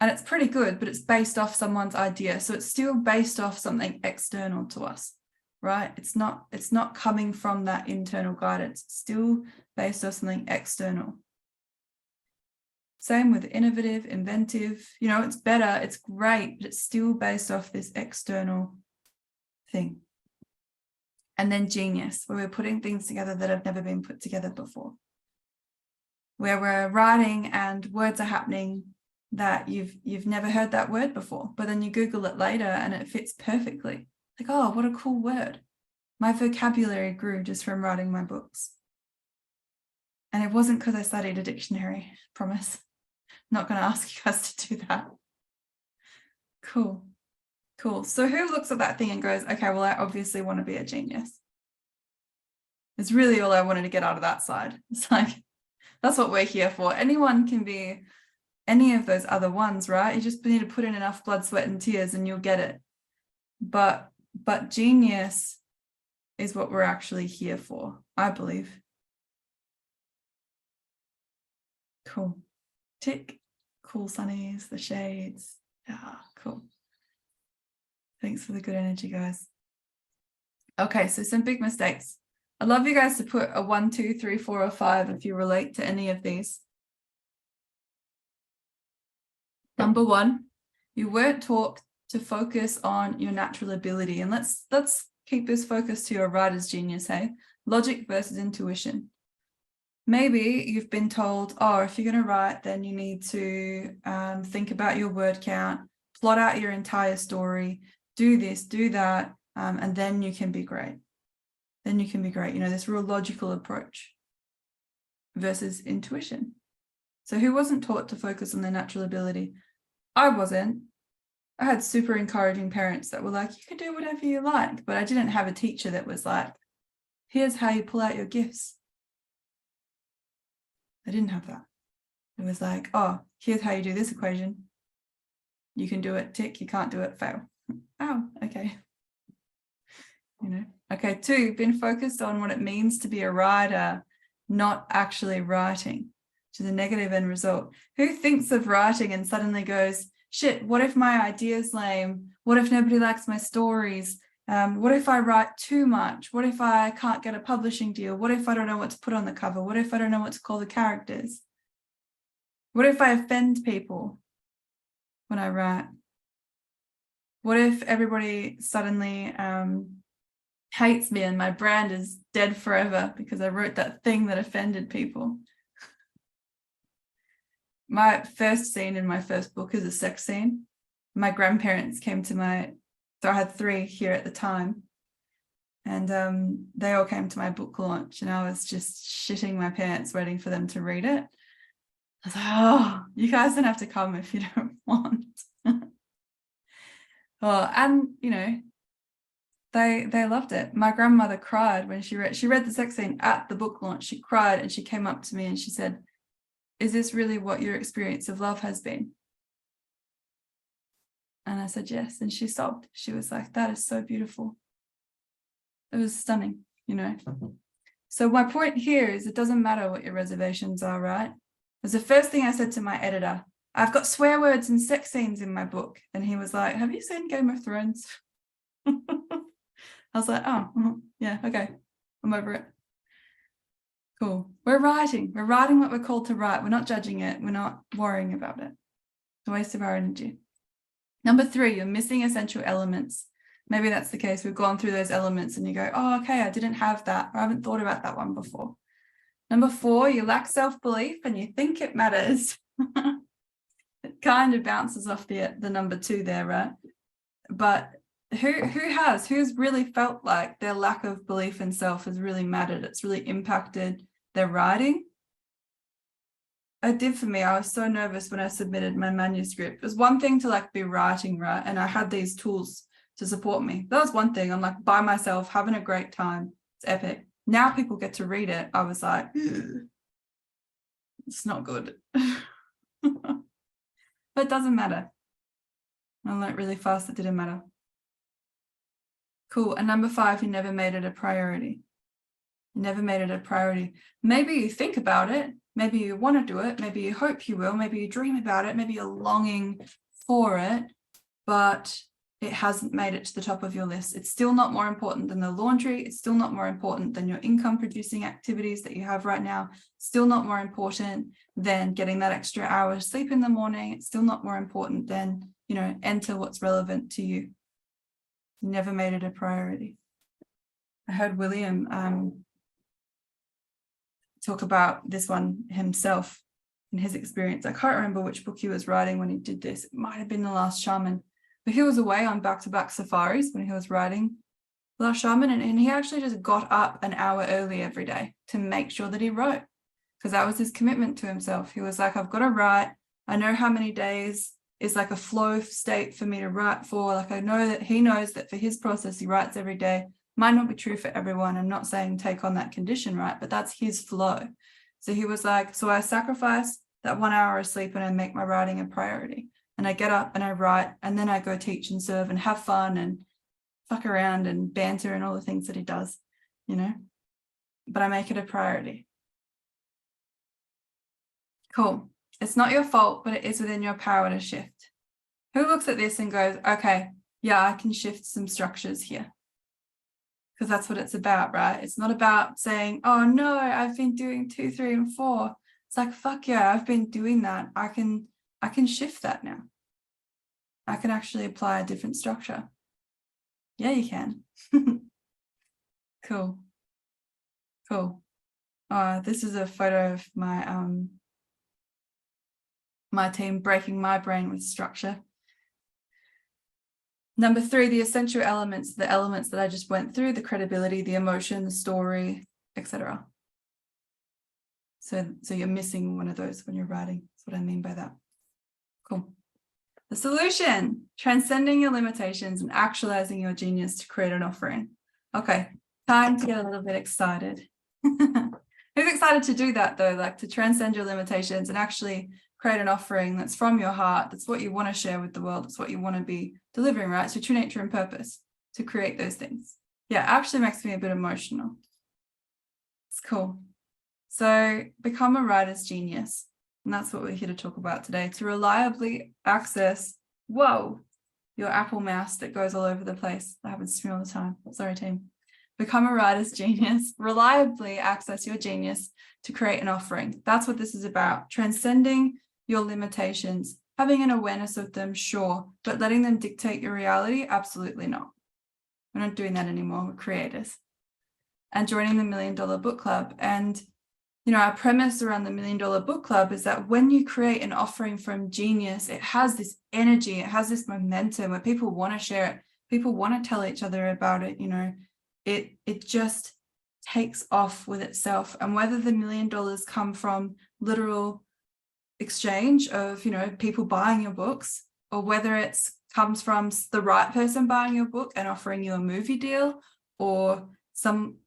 A: And it's pretty good, but it's based off someone's idea. So it's still based off something external to us, right? It's not coming from that internal guidance. It's still based off something external. Same with innovative, inventive. It's better, it's great, but it's still based off this external thing. And then genius, where we're putting things together that have never been put together before, where we're writing and words are happening that you've never heard that word before, but then you Google it later and it fits perfectly. Like, oh, what a cool word. My vocabulary grew just from writing my books. And it wasn't because I studied a dictionary, promise. I'm not going to ask you guys to do that. Cool. So who looks at that thing and goes, okay, well, I obviously want to be a genius. It's really all I wanted to get out of that side. It's like, that's what we're here for. Anyone can be any of those other ones, right? You just need to put in enough blood, sweat, and tears and you'll get it. But genius is what we're actually here for, I believe. Cool. Tick. Cool sunnies, the shades. Yeah, cool. Thanks for the good energy, guys. Okay, so some big mistakes. I'd love you guys to put a 1, 2, 3, 4, or 5 if you relate to any of these. Number 1, you weren't taught to focus on your natural ability. And let's keep this focus to your writer's genius, hey? Logic versus intuition. Maybe you've been told, oh, if you're going to write, then you need to think about your word count, plot out your entire story, do this, do that, and then you can be great. Then you can be great. You know, this real logical approach versus intuition. So who wasn't taught to focus on their natural ability? I wasn't. I had super encouraging parents that were like, you can do whatever you like. But I didn't have a teacher that was like, here's how you pull out your gifts. I didn't have that. It was like, oh, here's how you do this equation. You can do it, tick. You can't do it, fail. Oh, okay. You know, okay. 2, been focused on what it means to be a writer, not actually writing, which is a negative end result. Who thinks of writing and suddenly goes, shit, what if my idea's lame? What if nobody likes my stories? What if I write too much? What if I can't get a publishing deal? What if I don't know what to put on the cover? What if I don't know what to call the characters? What if I offend people when I write? What if everybody suddenly hates me and my brand is dead forever because I wrote that thing that offended people? My first scene in my first book is a sex scene. My grandparents came to so I had 3 here at the time, and they all came to my book launch, and I was just shitting my pants waiting for them to read it. I was like, oh, you guys don't have to come if you don't want. Oh, and you know, they loved it. My grandmother cried when she read the sex scene at the book launch. She cried and she came up to me and she said, is this really what your experience of love has been? And I said, yes. And she sobbed. She was like, that is so beautiful. It was stunning, you know. So my point here is it doesn't matter what your reservations are, right? It was the first thing I said to my editor. I've got swear words and sex scenes in my book. And he was like, have you seen Game of Thrones? I was like, oh, yeah, okay. I'm over it. Cool. We're writing what we're called to write. We're not judging it. We're not worrying about it. It's a waste of our energy. Number 3, you're missing essential elements. Maybe that's the case. We've gone through those elements and you go, oh, okay, I didn't have that. Or I haven't thought about that one before. Number 4, you lack self-belief and you think it matters. It kind of bounces off the number 2 there, right? But who's really felt like their lack of belief in self has really mattered? It's really impacted their writing. It did for me. I was so nervous when I submitted my manuscript. It was one thing to like be writing, right? And I had these tools to support me. That was one thing. I'm like by myself, having a great time. It's epic. Now people get to read it. I was like, it's not good. But it doesn't matter. I learned really fast it didn't matter. Cool. And number 5, you never made it a priority. You never made it a priority. Maybe you think about it. Maybe you want to do it. Maybe you hope you will. Maybe you dream about it. Maybe you're longing for it, but it hasn't made it to the top of your list. It's still not more important than the laundry. It's still not more important than your income producing activities that you have right now. Still not more important than getting that extra hour of sleep in the morning. It's still not more important than, you know, enter what's relevant to you. He never made it a priority. I heard William talk about this one himself in his experience. I can't remember which book he was writing when he did this. It might have been The Last Shaman, but he was away on back-to-back safaris when he was writing The Last Shaman, and he actually just got up an hour early every day to make sure that he wrote, because that was his commitment to himself. He was like, I've got to write. I know how many days is like a flow state for me to write for. Like, I know that he knows that for his process, he writes every day. Might not be true for everyone. I'm not saying take on that condition, right? But that's his flow. So he was like, so I sacrifice that 1 hour of sleep and I make my writing a priority. And I get up and I write, and then I go teach and serve and have fun and fuck around and banter and all the things that he does, you know, but I make it a priority. Cool. It's not your fault, but it is within your power to shift. Who looks at this and goes, okay, yeah, I can shift some structures here? Because that's what it's about, right? It's not about saying, oh no, I've been doing 2, 3, and 4. It's like, fuck yeah, I've been doing that. I can shift that now. I can actually apply a different structure. Yeah, you can. Cool. This is a photo of my my team breaking my brain with structure. Number 3, the essential elements, the elements that I just went through, the credibility, the emotion, the story, etc. So you're missing one of those when you're writing. That's what I mean by that. Cool. The solution: transcending your limitations and actualizing your genius to create an offering. Okay, time to get a little bit excited. Who's excited to do that though? Like to transcend your limitations and actually create an offering that's from your heart, that's what you want to share with the world, it's what you want to be delivering, right? So true nature and purpose, to create those things. Yeah, it actually makes me a bit emotional. It's cool. So become a writer's genius. And that's what we're here to talk about today, to reliably access, your Apple mouse that goes all over the place. That happens to me all the time. Sorry, team. Become a writer's genius, reliably access your genius to create an offering. That's what this is about. Transcending your limitations, having an awareness of them, sure, but letting them dictate your reality, absolutely not. We're not doing that anymore. We're creators. And joining the $1 Million Book Club. And, you know, our premise around the $1 Million Book Club is that when you create an offering from genius, it has this energy, it has this momentum where people want to share it. People want to tell each other about it, you know. It just takes off with itself. And whether the $1 million come from literal exchange of, you know, people buying your books, or whether it comes from the right person buying your book and offering you a movie deal, or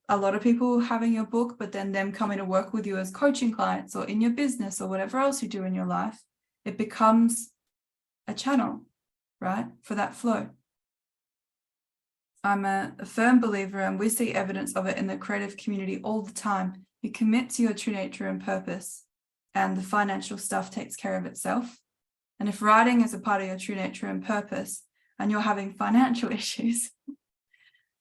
A: a lot of people having your book, but then them coming to work with you as coaching clients or in your business or whatever else you do in your life, it becomes a channel, right, for that flow. I'm a firm believer, and we see evidence of it in the creative community all the time. You commit to your true nature and purpose, and the financial stuff takes care of itself. And if writing is a part of your true nature and purpose, and you're having financial issues,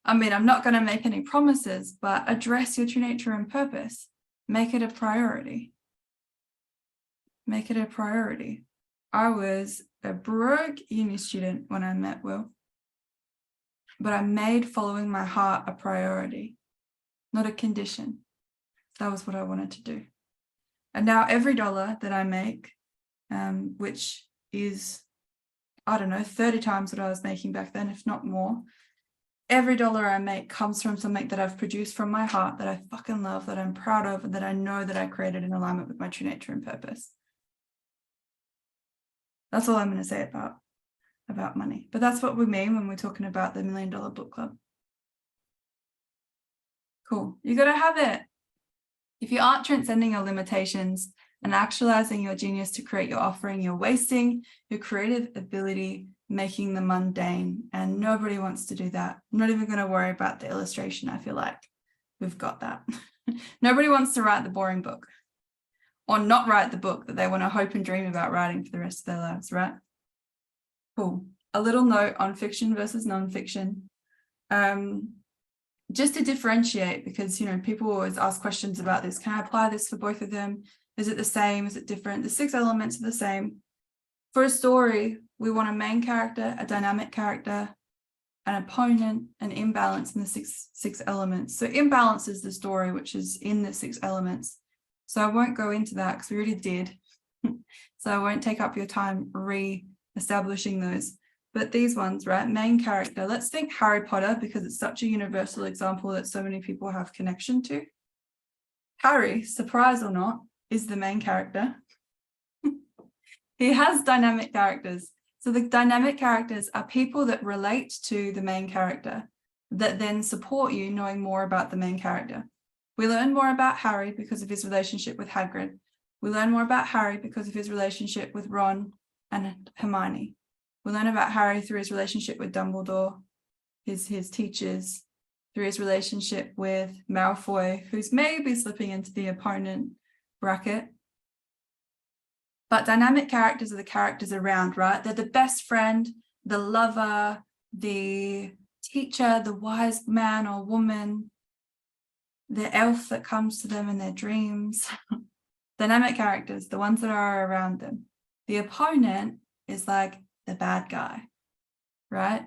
A: I mean, I'm not going to make any promises, but address your true nature and purpose. Make it a priority. Make it a priority. I was a broke uni student when I met Will. But I made following my heart a priority, not a condition. That was what I wanted to do. And now every dollar that I make, which is, I don't know, 30 times what I was making back then, if not more, every dollar I make comes from something that I've produced from my heart, that I fucking love, that I'm proud of, and that I know that I created in alignment with my true nature and purpose. That's all I'm going to say about money. But that's what we mean when we're talking about the $1 Million Book Club. Cool. You got to have it. If you aren't transcending your limitations and actualizing your genius to create your offering, you're wasting your creative ability making the mundane, and nobody wants to do that. I'm not even going to worry about the illustration. I feel like we've got that. Nobody wants to write the boring book, or not write the book that they want to hope and dream about writing for the rest of their lives, right? Cool. A little note on fiction versus nonfiction. Just to differentiate, because, you know, people always ask questions about this. Can I apply this for both of them? Is it the same? Is it different? The 6 elements are the same. For a story, we want a main character, a dynamic character, an opponent, an imbalance in the six elements. So imbalance is the story, which is in the 6 elements. So I won't go into that because we already did. So I won't take up your time re-establishing those. But these ones, right? Main character. Let's think Harry Potter because it's such a universal example that so many people have connection to. Harry, surprise or not, is the main character. He has dynamic characters. So the dynamic characters are people that relate to the main character that then support you knowing more about the main character. We learn more about Harry because of his relationship with Hagrid. We learn more about Harry because of his relationship with Ron and Hermione. We learn about Harry through his relationship with Dumbledore, his teachers, through his relationship with Malfoy, who's maybe slipping into the opponent bracket. But dynamic characters are the characters around, right? They're the best friend, the lover, the teacher, the wise man or woman, the elf that comes to them in their dreams. Dynamic characters, the ones that are around them. The opponent is like the bad guy, right?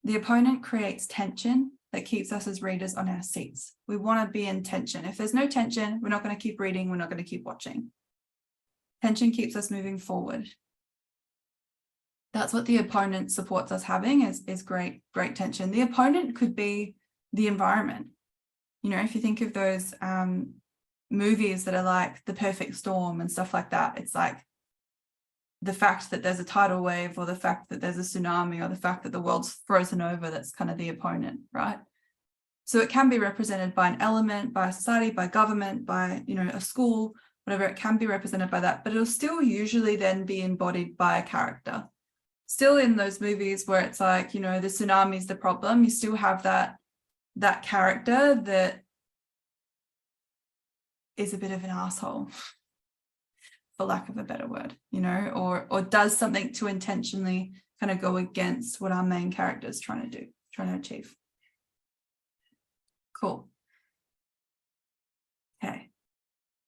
A: The opponent creates tension that keeps us as readers on our seats. We want to be in tension. If there's no tension, we're not going to keep reading, we're not going to keep watching. Tension keeps us moving forward. That's what the opponent supports us having is great tension. The opponent could be the environment. You know, if you think of those movies that are like The Perfect Storm and stuff like that, it's like the fact that there's a tidal wave or the fact that there's a tsunami or the fact that the world's frozen over, that's kind of the opponent, right? So it can be represented by an element, by a society, by government, by, you know, a school, whatever. It can be represented by that, but it'll still usually then be embodied by a character. Still in those movies where it's like, you know, the tsunami is the problem, you still have that character that is a bit of an asshole, for lack of a better word, you know, or does something to intentionally kind of go against what our main character is trying to achieve. Cool. Okay.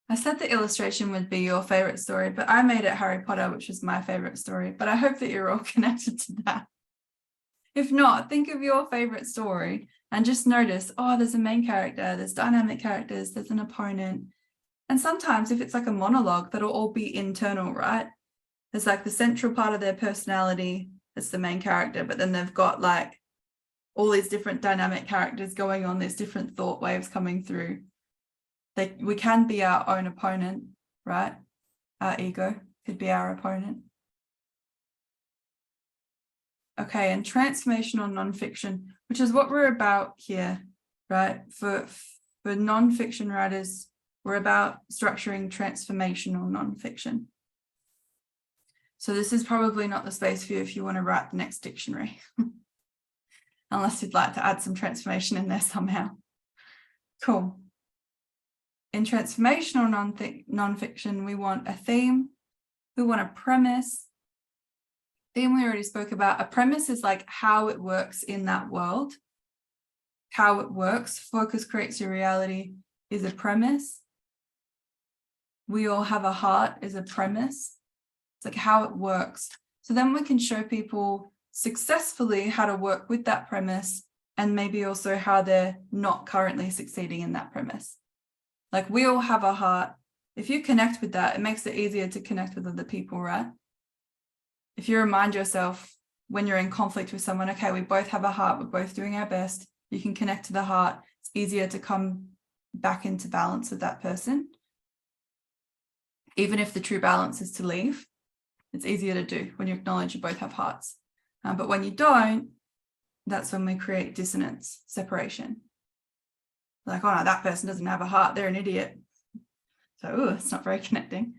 A: I said the illustration would be your favorite story, but I made it Harry Potter, which is my favorite story, but I hope that you're all connected to that. If not, think of your favorite story and just notice, oh, there's a main character, there's dynamic characters, there's an opponent. And sometimes if it's like a monologue, that'll all be internal, right? There's like the central part of their personality, that's the main character, but then they've got like all these different dynamic characters going on, there's different thought waves coming through. We can be our own opponent, right? Our ego could be our opponent. Okay, and transformational nonfiction, which is what we're about here, right? For nonfiction writers, we're about structuring transformational nonfiction. So this is probably not the space for you if you want to write the next dictionary, unless you'd like to add some transformation in there somehow. Cool. In transformational nonfiction, we want a theme, we want a premise. Theme we already spoke about. A premise is like how it works in that world, how it works. Focus creates your reality is a premise. We all have a heart is a premise. It's like how it works. So then we can show people successfully how to work with that premise and maybe also how they're not currently succeeding in that premise. Like we all have a heart. If you connect with that, it makes it easier to connect with other people, right? If you remind yourself when you're in conflict with someone, okay, we both have a heart, we're both doing our best, you can connect to the heart, it's easier to come back into balance with that person. Even if the true balance is to leave, it's easier to do when you acknowledge you both have hearts. But when you don't, that's when we create dissonance, separation. Like, oh no, that person doesn't have a heart, they're an idiot. So it's not very connecting.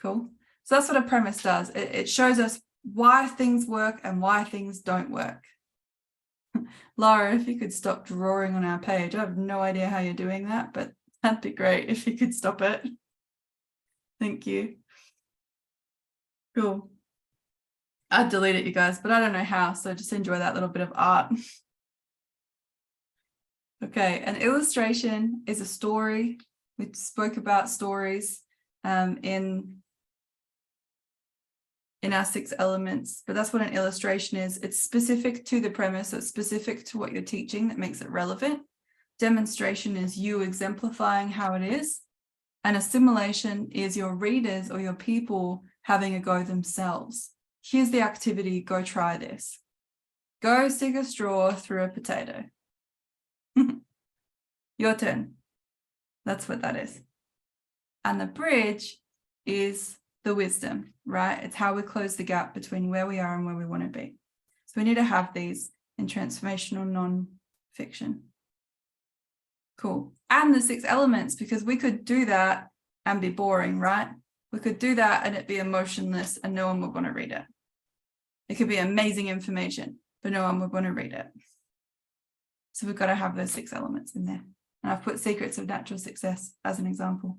A: Cool. So that's what a premise does. It shows us why things work and why things don't work. Laura, if you could stop drawing on our page. I have no idea how you're doing that, but that'd be great if you could stop it. Thank you. Cool. I'd delete it, you guys, but I don't know how, so just enjoy that little bit of art. Okay, an illustration is a story. We spoke about stories in in our 6 elements, but that's what an illustration is. It's specific to the premise, so it's specific to what you're teaching that makes it relevant. Demonstration is you exemplifying how it is. And assimilation is your readers or your people having a go themselves. Here's the activity, go try this. Go stick a straw through a potato. Your turn. That's what that is. And the bridge is the wisdom, right? It's how we close the gap between where we are and where we want to be. So we need to have these in transformational non-fiction. Cool. And the 6 elements, because we could do that and be boring, right? We could do that and it be emotionless and no one would want to read it. It could be amazing information, but no one would want to read it. So we've got to have those 6 elements in there. And I've put Secrets of Natural Success as an example.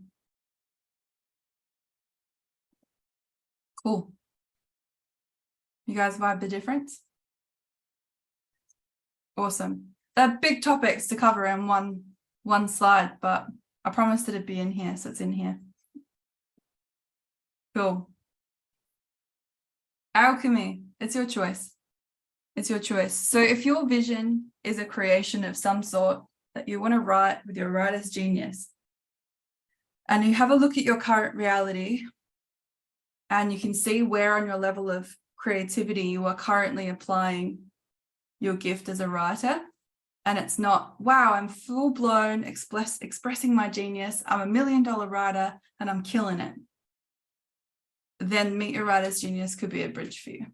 A: Cool. You guys vibe the difference? Awesome. They're big topics to cover in one slide, but I promised it'd be in here, so it's in here. Cool. Alchemy, it's your choice. It's your choice. So if your vision is a creation of some sort that you want to write with your writer's genius, and you have a look at your current reality, and you can see where on your level of creativity you are currently applying your gift as a writer, and it's not, wow, I'm full-blown expressing my genius, I'm $1 million writer, and I'm killing it, then Meet Your Writer's Genius could be a bridge for you.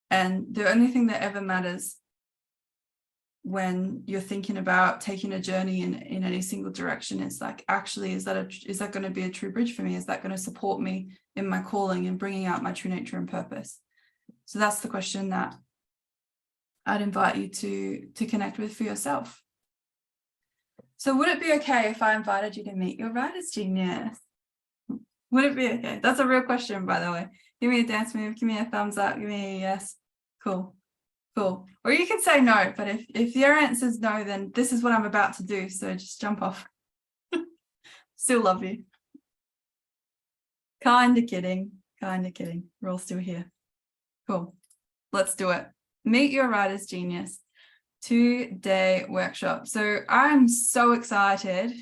A: And the only thing that ever matters when you're thinking about taking a journey in any single direction is like, actually, is that going to be a true bridge for me? Is that going to support me in my calling and bringing out my true nature and purpose? So that's the question that I'd invite you to connect with for yourself. So would it be okay if I invited you to meet your writer's genius? Would it be okay? That's a real question, by the way. Give me a dance move, give me a thumbs up, give me a yes. Cool. Cool. Or you can say no, but if your answer is no, then this is what I'm about to do. So just jump off. Still love you. Kind of kidding. Kind of kidding. We're all still here. Cool. Let's do it. Meet Your Writer's Genius 2-day workshop. So I'm so excited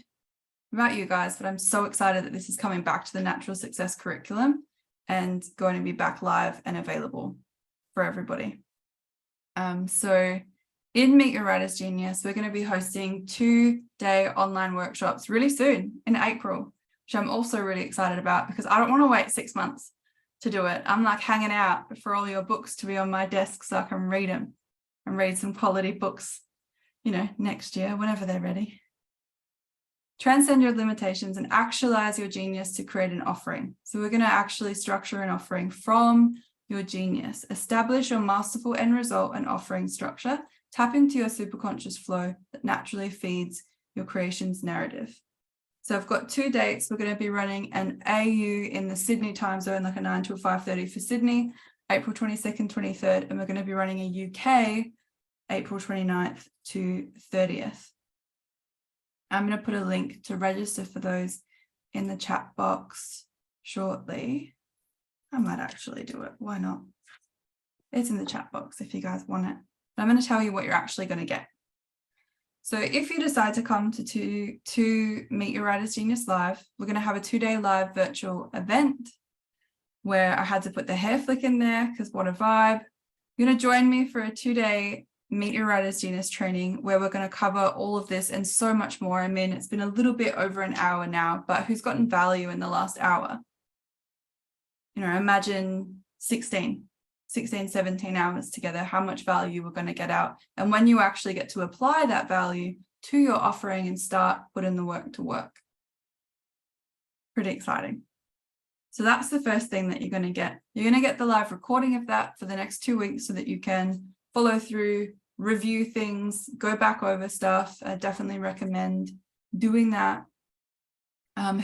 A: about you guys, but I'm so excited that this is coming back to the Natural Success curriculum and going to be back live and available for everybody. So in Meet Your Writer's Genius, we're going to be hosting 2-day online workshops really soon in April, which I'm also really excited about because I don't want to wait 6 months to do it. I'm like hanging out for all your books to be on my desk so I can read them and read some quality books, you know, next year, whenever they're ready. Transcend your limitations and actualize your genius to create an offering. So we're going to actually structure an offering from your genius. Establish your masterful end result and offering structure. Tap into your superconscious flow that naturally feeds your creation's narrative. So I've got 2 dates. We're going to be running an AU in the Sydney time zone, like a 9 till 5:30 for Sydney, April 22nd, 23rd, and we're going to be running a UK, April 29th to 30th. I'm going to put a link to register for those in the chat box shortly. I might actually do it. Why not? It's in the chat box if you guys want it. But I'm going to tell you what you're actually going to get. So if you decide to come to Meet Your Writer's Genius Live, we're going to have a 2-day live virtual event where I had to put the hair flick in there because what a vibe. You're going to join me for a 2-day Meet Your Writer's Genius training where we're going to cover all of this and so much more. I mean, it's been a little bit over an hour now, but who's gotten value in the last hour? You know, imagine 16, 17 hours together, how much value we're going to get out. And when you actually get to apply that value to your offering and start putting the work to work. Pretty exciting. So that's the first thing that you're going to get. You're going to get the live recording of that for the next 2 weeks so that you can follow through, review things, go back over stuff. I definitely recommend doing that.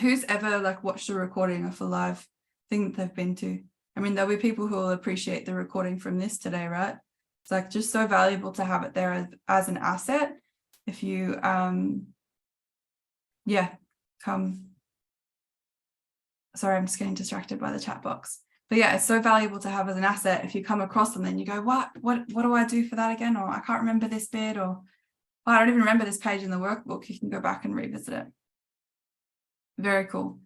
A: Who's ever like watched a recording of a live thing that they've been to? I mean, there'll be people who will appreciate the recording from this today, right? It's like just so valuable to have it there as an asset. If you, come. Sorry, I'm just getting distracted by the chat box. But yeah, it's so valuable to have as an asset. If you come across them, then you go, what do I do for that again? Or I can't remember this bit, or I don't even remember this page in the workbook. You can go back and revisit it. Very cool.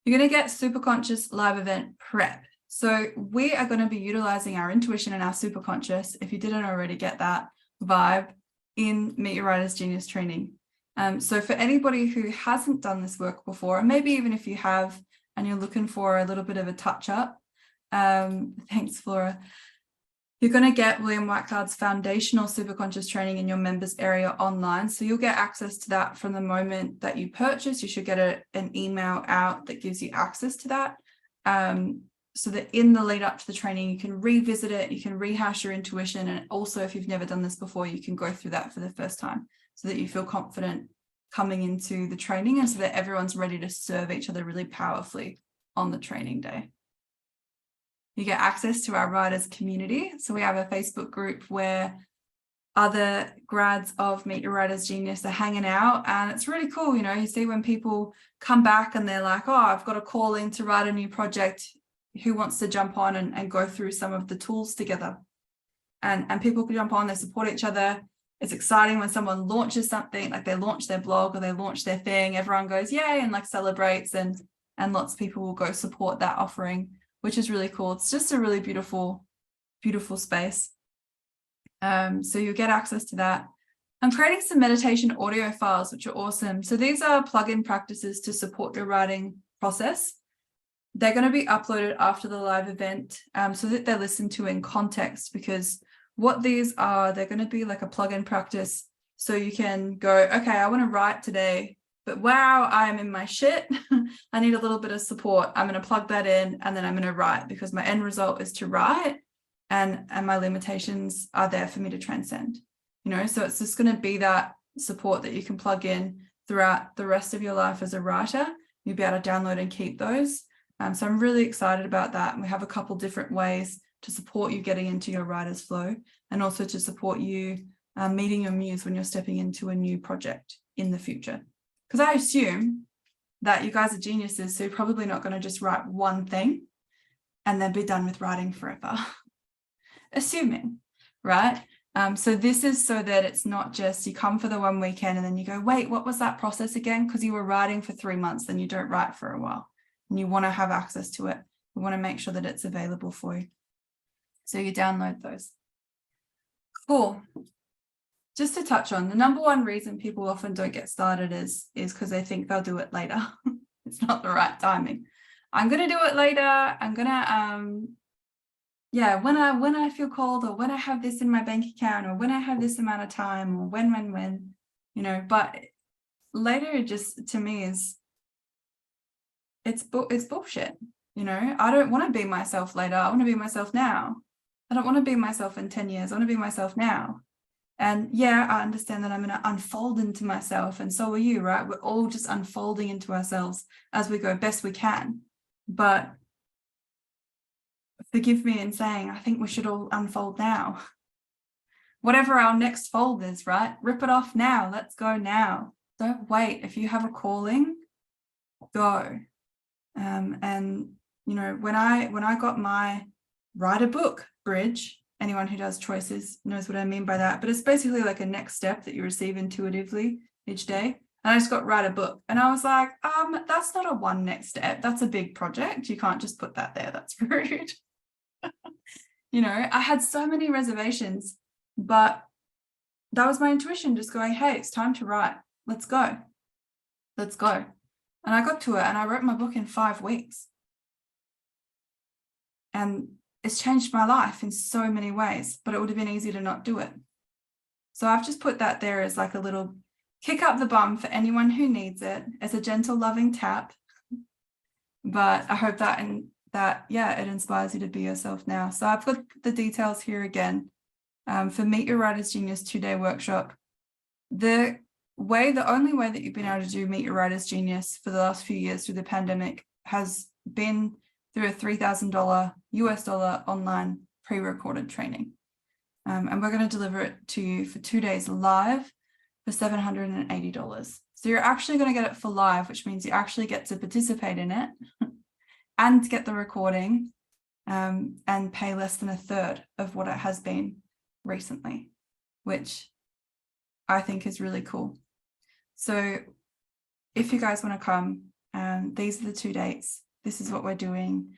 A: You're going to get super conscious live event prep. So we are going to be utilizing our intuition and our super conscious, if you didn't already get that vibe, in Meet Your Writer's Genius training. So for anybody who hasn't done this work before, and maybe even if you have and you're looking for a little bit of a touch up, thanks, Flora. You're going to get William Whitecloud's foundational superconscious training in your members area online. So you'll get access to that from the moment that you purchase. You should get an email out that gives you access to that. So that in the lead up to the training, you can revisit it, you can rehash your intuition. And also, if you've never done this before, you can go through that for the first time so that you feel confident coming into the training, and so that everyone's ready to serve each other really powerfully on the training day. You get access to our writers community. So we have a Facebook group where other grads of Meet Your Writer's Genius are hanging out, and it's really cool. You know, you see when people come back and they're like, oh, I've got a call in to write a new project. Who wants to jump on and go through some of the tools together? And people can jump on, they support each other. It's exciting when someone launches something, like they launch their blog or they launch their thing, everyone goes, yay, and like celebrates, and lots of people will go support that offering, which is really cool. It's just a really beautiful, beautiful space. So you'll get access to that. I'm creating some meditation audio files, which are awesome. So these are plug-in practices to support your writing process. They're going to be uploaded after the live event, so that they're listened to in context, because what these are, they're going to be like a plug-in practice. So you can go, okay, I want to write today, but wow, I'm in my shit. I need a little bit of support. I'm going to plug that in, and then I'm going to write, because my end result is to write, and my limitations are there for me to transcend. You know, so it's just going to be that support that you can plug in throughout the rest of your life as a writer. You'll be able to download and keep those. So I'm really excited about that. And we have a couple different ways to support you getting into your writer's flow, and also to support you meeting your muse when you're stepping into a new project in the future. Because I assume that you guys are geniuses, so you're probably not going to just write one thing and then be done with writing forever. Assuming, right? So this is so that it's not just you come for the one weekend and then you go, wait, what was that process again? Because you were writing for 3 months, then you don't write for a while. And you want to have access to it. We want to make sure that it's available for you. So you download those. Cool. Just to touch on, the number one reason people often don't get started is because they think they'll do it later. It's not the right timing. I'm going to do it later. I'm going to, when I feel called, or when I have this in my bank account, or when I have this amount of time, or when, you know, but later just to me is, it's bullshit. You know, I don't want to be myself later. I want to be myself now. I don't want to be myself in 10 years. I want to be myself now. And yeah, I understand that I'm going to unfold into myself, and so are you, right? We're all just unfolding into ourselves as we go best we can. But forgive me in saying, I think we should all unfold now. Whatever our next fold is, right? Rip it off now. Let's go now. Don't wait. If you have a calling, go. And you know, when I got my write a book bridge, anyone who does choices knows what I mean by that, but it's basically like a next step that you receive intuitively each day. And I just got write a book, and I was like, that's not a one next step. That's a big project. You can't just put that there. That's rude. You know, I had so many reservations, but that was my intuition just going, hey, it's time to write. Let's go. Let's go. And I got to it, and I wrote my book in 5 weeks. And it's changed my life in so many ways, but it would have been easy to not do it. So I've just put that there as like a little kick up the bum for anyone who needs it, as a gentle, loving tap. But I hope that it inspires you to be yourself now. So I've got the details here again. For Meet Your Writer's Genius 2-day workshop. The only way that you've been able to do Meet Your Writer's Genius for the last few years through the pandemic has been through a $3,000 US dollar online pre-recorded training. And we're going to deliver it to you for 2 days live for $780. So you're actually going to get it for live, which means you actually get to participate in it and get the recording and pay less than a third of what it has been recently, which I think is really cool. So if you guys want to come, these are the 2 dates. This is what we're doing.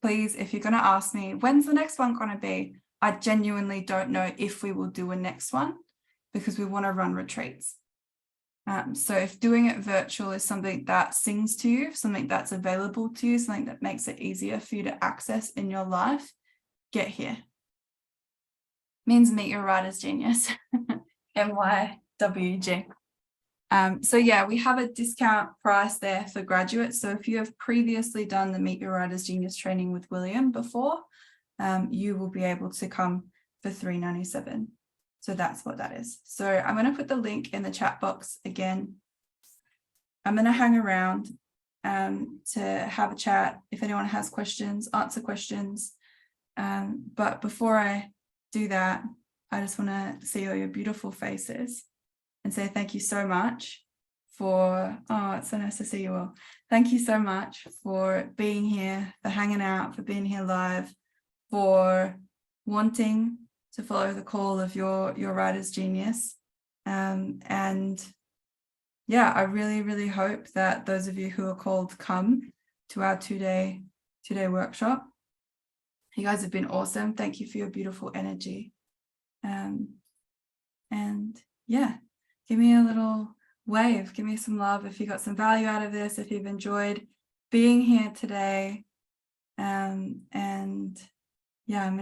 A: Please, if you're going to ask me, when's the next one going to be? I genuinely don't know if we will do a next one because we want to run retreats. So if doing it virtual is something that sings to you, something that's available to you, something that makes it easier for you to access in your life, get here. Means meet your writer's genius. MYWG. So yeah, we have a discount price there for graduates. So if you have previously done the Meet Your Writer's Genius training with William before, you will be able to come for $397. So that's what that is. So I'm going to put the link in the chat box again. I'm going to hang around to have a chat. If anyone has questions, answer questions. But before I do that, I just want to see all your beautiful faces and say thank you so much for, oh, it's so nice to see you all. Thank you so much for being here, for hanging out, for being here live, for wanting to follow the call of your writer's genius. And yeah, I really, really hope that those of you who are called come to our two-day workshop. You guys have been awesome. Thank you for your beautiful energy. And yeah, give me a little wave, give me some love if you got some value out of this, if you've enjoyed being here today. And yeah, I'm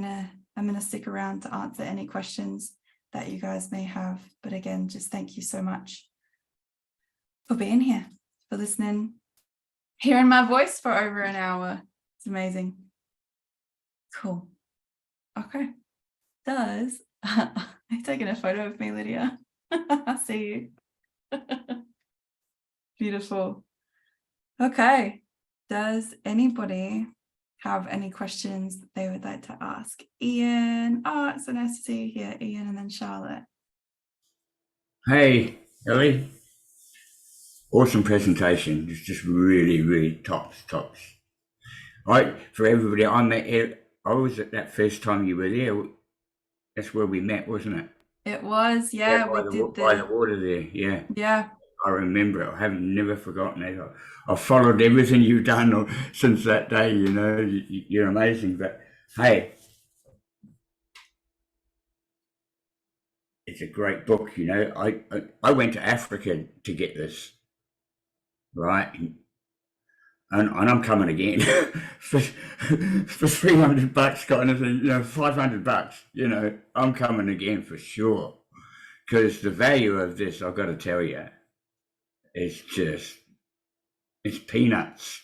A: gonna stick around to answer any questions that you guys may have. But again, just thank you so much for being here, for listening, hearing my voice for over an hour. It's amazing. Cool. Okay. Does are you taking a photo of me, Lydia? I see you. Beautiful. Okay. Does anybody have any questions that they would like to ask? Ian. Oh, it's so nice to see you here, Ian, and then Charlotte.
B: Hey, Ellie. Awesome presentation. It's just really, really tops. For everybody, I was at that first time you were there. That's where we met, wasn't it?
A: It was, yeah.
B: by the water there. Yeah.
A: Yeah.
B: I remember it. I have never forgotten it. I've followed everything you've done since that day. You know, you're amazing. But hey, it's a great book. You know, I went to Africa to get this, right? And I'm coming again for $300 kind of thing, you know, $500, you know, I'm coming again for sure. Because the value of this, I've got to tell you, it's peanuts.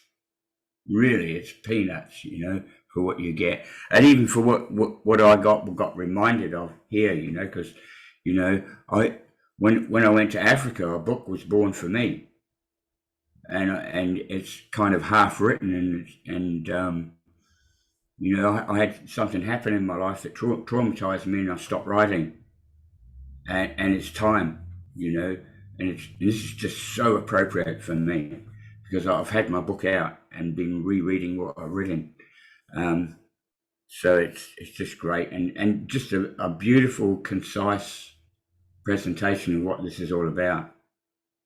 B: Really, it's peanuts, you know, for what you get. And even for what I got reminded of here, you know, because, you know, when I went to Africa, a book was born for me. And it's kind of half written, and you know, I had something happen in my life that traumatized me, and I stopped writing. And it's time, you know, and this is just so appropriate for me because I've had my book out and been rereading what I've written. So it's just great, and just a beautiful, concise presentation of what this is all about.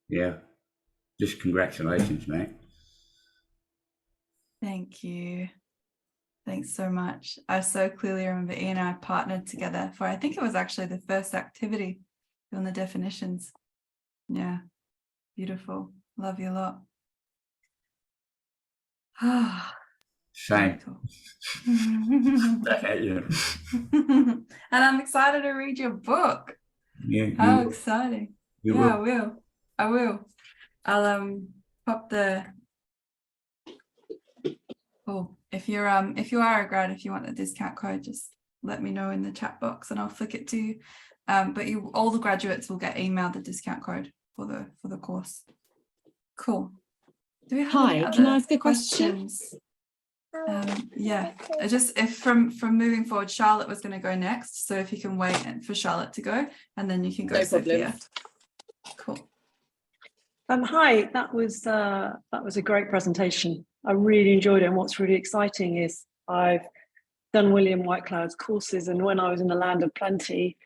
B: Yeah. Just congratulations, mate.
A: Thank you. Thanks so much. I so clearly remember Ian and I partnered together for, I think it was actually the first activity on the definitions. Yeah, beautiful. Love you a lot.
B: Same.
A: And I'm excited to read your book.
B: Yeah.
A: How exciting. Yeah, I will. I'll pop the, oh, if you are a grad, if you want the discount code, just let me know in the chat box and I'll flick it to you. But all the graduates will get emailed the discount code for the course. Cool. Do we have
C: Hi, can I ask a question?
A: Yeah, just if from moving forward, Charlotte was going to go next, so if you can wait for Charlotte to go and then you can go.
C: No
A: Sophia.
C: problem.
A: Cool.
C: Hi, that was a great presentation. I really enjoyed it, and what's really exciting is I've done William Whitecloud's courses, and when I was in the Land of Plenty,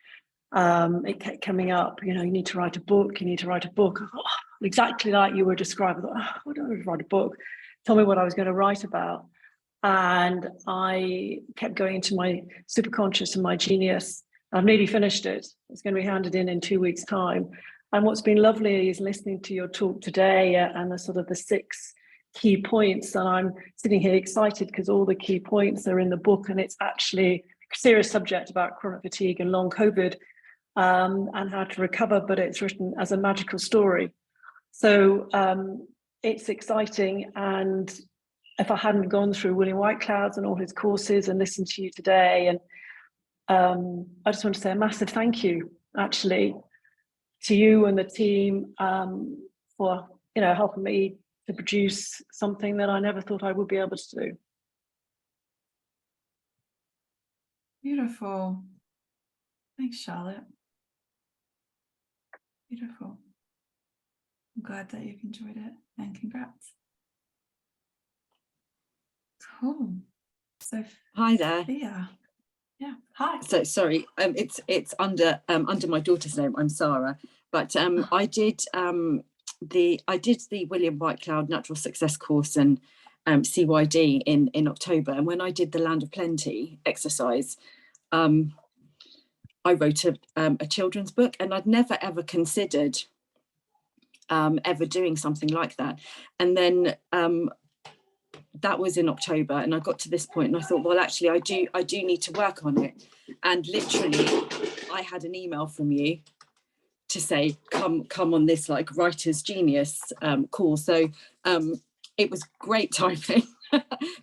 C: it kept coming up, you know, you need to write a book, you need to write a book. I thought, oh, exactly like you were describing. I thought, oh, I don't want to write a book. Tell me what I was going to write about. And I kept going into my superconscious and my genius. I've nearly finished it. It's going to be handed in 2 weeks' time. And what's been lovely is listening to your talk today and the sort of the 6 key points. And I'm sitting here excited because all the key points are in the book, and it's actually a serious subject about chronic fatigue and long COVID and how to recover, but it's written as a magical story. So it's exciting. And if I hadn't gone through William Whitecloud's and all his courses and listened to you today, and I just want to say a massive thank you, actually, to you and the team for, you know, helping me to produce something that I never thought I would be able to do.
A: Beautiful. Thanks, Charlotte. Beautiful. I'm glad that you've enjoyed it, and congrats. Cool. So
D: Hi there.
A: Yeah. Hi.
D: So sorry, it's under my daughter's name. I'm Sarah, but I did the William Whitecloud Natural Success course and CYD in October, and when I did the Land of Plenty exercise, I wrote a children's book, and I'd never ever considered ever doing something like that. And then that was in October, and I got to this point and I thought, well, actually I do need to work on it. And literally I had an email from you to say, come on this like writer's genius call. So it was great timing.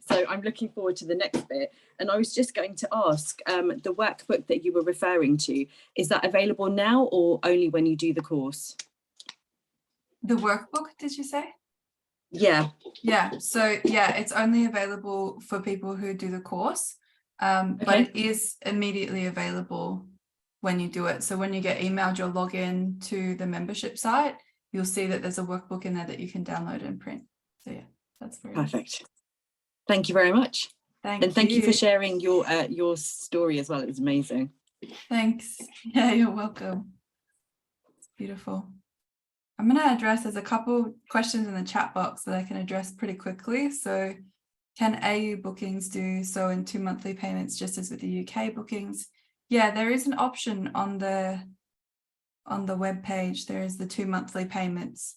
D: So I'm looking forward to the next bit. And I was just going to ask, the workbook that you were referring to, is that available now or only when you do the course?
A: The workbook, did you say?
D: Yeah.
A: Yeah, so yeah, it's only available for people who do the course, but
D: Okay.
A: it is immediately available when you do it. So when you get emailed your login to the membership site, you'll see that there's a workbook in there that you can download and print. So yeah, that's very
D: Perfect. Thank you very much. And thank you for sharing your story as well. It was amazing.
A: Thanks. Yeah, you're welcome. It's beautiful. I'm going to address, there's a couple questions in the chat box that I can address pretty quickly. So can AU bookings do so in 2 monthly payments just as with the UK bookings? Yeah, there is an option on the web page. There is the 2 monthly payments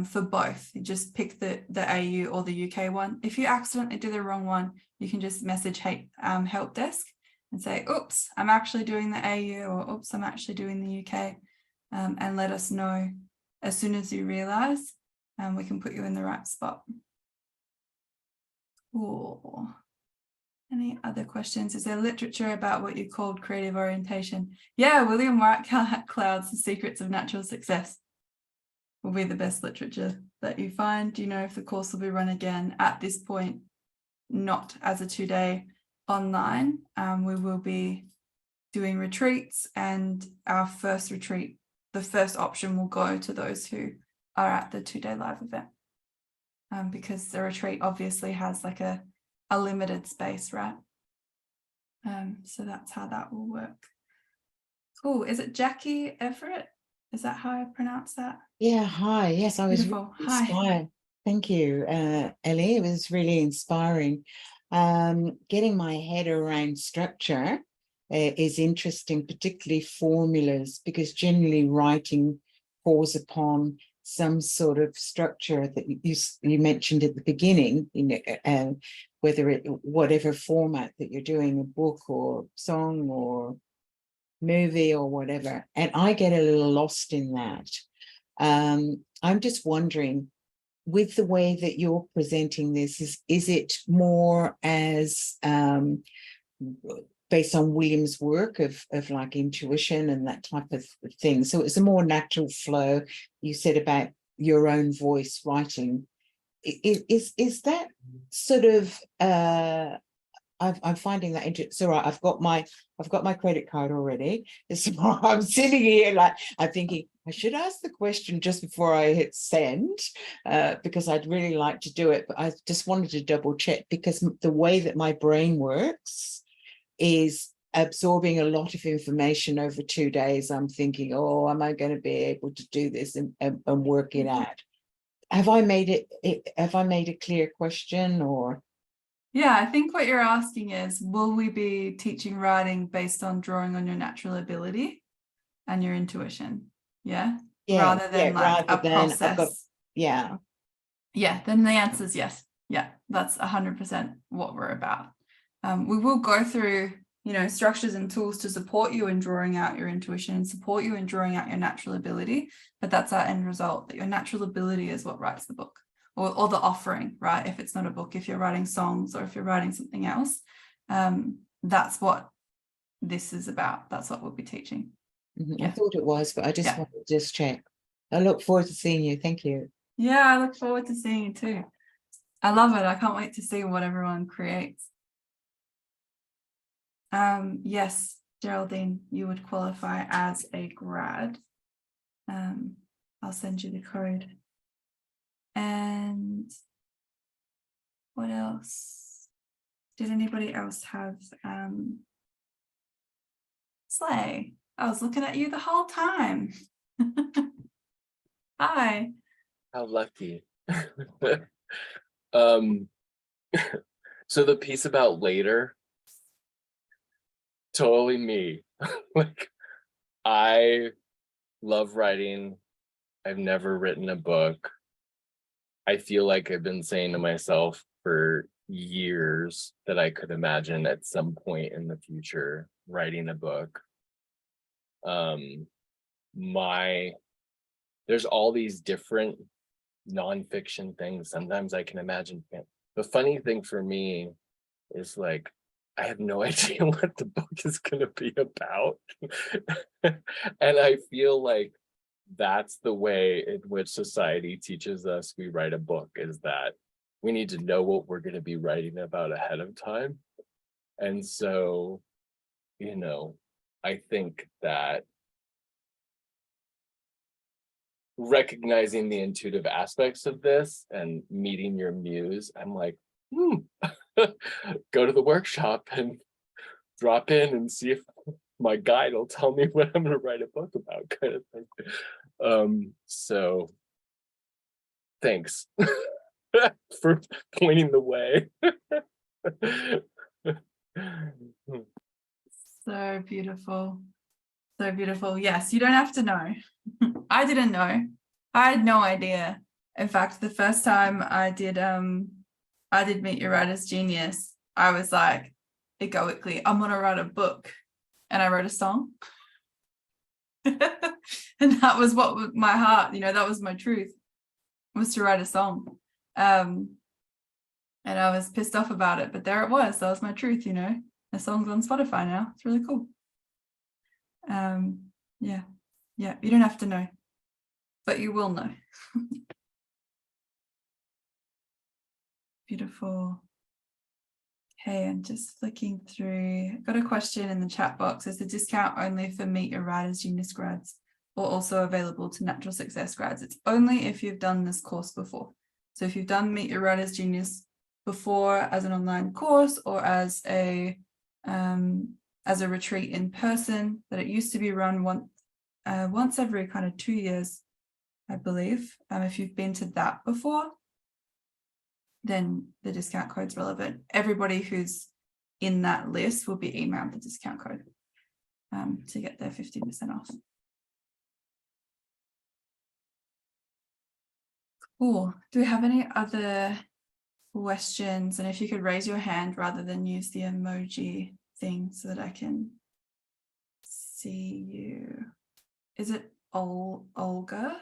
A: for both. You just pick the AU or the UK one. If you accidentally do the wrong one, you can just message help desk and say, oops, I'm actually doing the AU, or oops, I'm actually doing the UK, and let us know as soon as you realize, we can put you in the right spot. Cool. Any other questions? Is there literature about what you called creative orientation? Yeah, William Whitecloud's The Secrets of Natural Success will be the best literature that you find. Do you know if the course will be run again? At this point, not as a 2-day online. We will be doing retreats, and our first retreat, the first option will go to those who are at the 2-day live event, because the retreat obviously has like a limited space, right? So that's how that will work. Cool. Is it Jackie Everett? Is that how I pronounce that?
E: Yeah, hi. Yes, I was
A: Beautiful.
E: really
A: Hi.
E: inspired. Thank you, Ellie. It was really inspiring. Getting my head around structure is interesting, particularly formulas, because generally writing falls upon some sort of structure that you mentioned at the beginning, you know, whatever format that you're doing, a book or song or movie or whatever, and I get a little lost in that. I'm just wondering, with the way that you're presenting this, is it more as based on William's work of like intuition and that type of thing? So it's a more natural flow. You said about your own voice writing. Is that sort of I'm finding that it's all right. I've got my credit card already. So I'm sitting here like I'm thinking I should ask the question just before I hit send, because I'd really like to do it. But I just wanted to double check because the way that my brain works is absorbing a lot of information over 2 days. I'm thinking, oh, am I going to be able to do this and work it out? Have I made a clear question or?
A: Yeah, I think what you're asking is, will we be teaching writing based on drawing on your natural ability and your intuition? Yeah. Rather than like a process.
E: Yeah.
A: Yeah, then the answer is yes. Yeah, that's 100% what we're about. We will go through, structures and tools to support you in drawing out your intuition and support you in drawing out your natural ability. But that's our end result, that your natural ability is what writes the book or the offering, right? If it's not a book, if you're writing songs or if you're writing something else, that's what this is about. That's what we'll be teaching.
E: I thought it was, but I just wanted to just check. I look forward to seeing you. Thank you.
A: Yeah, I look forward to seeing you too. I love it. I can't wait to see what everyone creates. Yes, Geraldine, you would qualify as a grad. I'll send you the code. And what else? Did anybody else have Slay? I was looking at you the whole time. Hi.
F: How lucky. So the piece about later, totally me. Like, I love writing. I've never written a book. I feel like I've been saying to myself for years that I could imagine at some point in the future writing a book. There's all these different nonfiction things. Sometimes I can imagine. The funny thing for me is like, I have no idea what the book is going to be about. And I feel like that's the way in which society teaches us we write a book, is that we need to know what we're going to be writing about ahead of time. And so, I think that recognizing the intuitive aspects of this and meeting your muse, I'm like, go to the workshop and drop in and see if my guide will tell me what I'm going to write a book about, kind of thing. So thanks for pointing the way.
A: So beautiful. So beautiful. Yes, you don't have to know. I didn't know. I had no idea. In fact, the first time I did Meet Your Writer's Genius, I was like, egoically, I'm gonna write a book. And I wrote a song. And that was what my heart, that was my truth, was to write a song. And I was pissed off about it, but there it was. That was my truth, The song's on Spotify now. It's really cool. Yeah, you don't have to know, but you will know. Beautiful. Okay, I'm just flicking through. Got a question in the chat box. Is the discount only for Meet Your Writer's Genius grads or also available to Natural Success grads? It's only if you've done this course before. So if you've done Meet Your Writer's Genius before as an online course or as a retreat in person, that it used to be run once every kind of 2 years, I believe. If you've been to that before, then the discount code's relevant. Everybody who's in that list will be emailed the discount code to get their 15% off. Cool. Do we have any other questions? And if you could raise your hand rather than use the emoji thing so that I can see you. Is it Olga?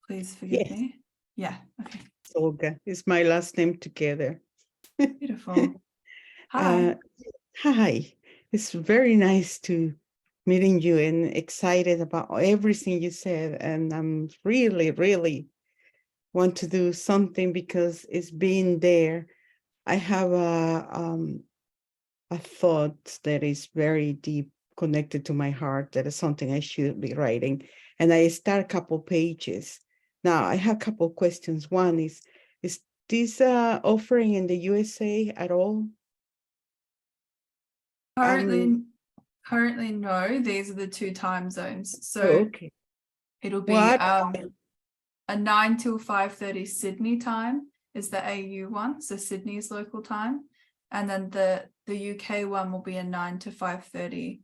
A: Please forgive me. Yeah, okay.
G: Olga is my last name together.
A: Beautiful. Hi.
G: Hi. It's very nice to meeting you and excited about everything you said. And I'm really, really want to do something because it's been there. I have a thought that is very deep connected to my heart, that is something I should be writing. And I start a couple pages. Now I have a couple questions. One is this offering in the USA at all?
A: Currently, no. These are the 2 time zones. So
G: Okay.
A: it'll be
G: What?
A: a 9 till 5:30 Sydney time is the AU one, so Sydney's local time, and then the UK one will be a 9 to 5:30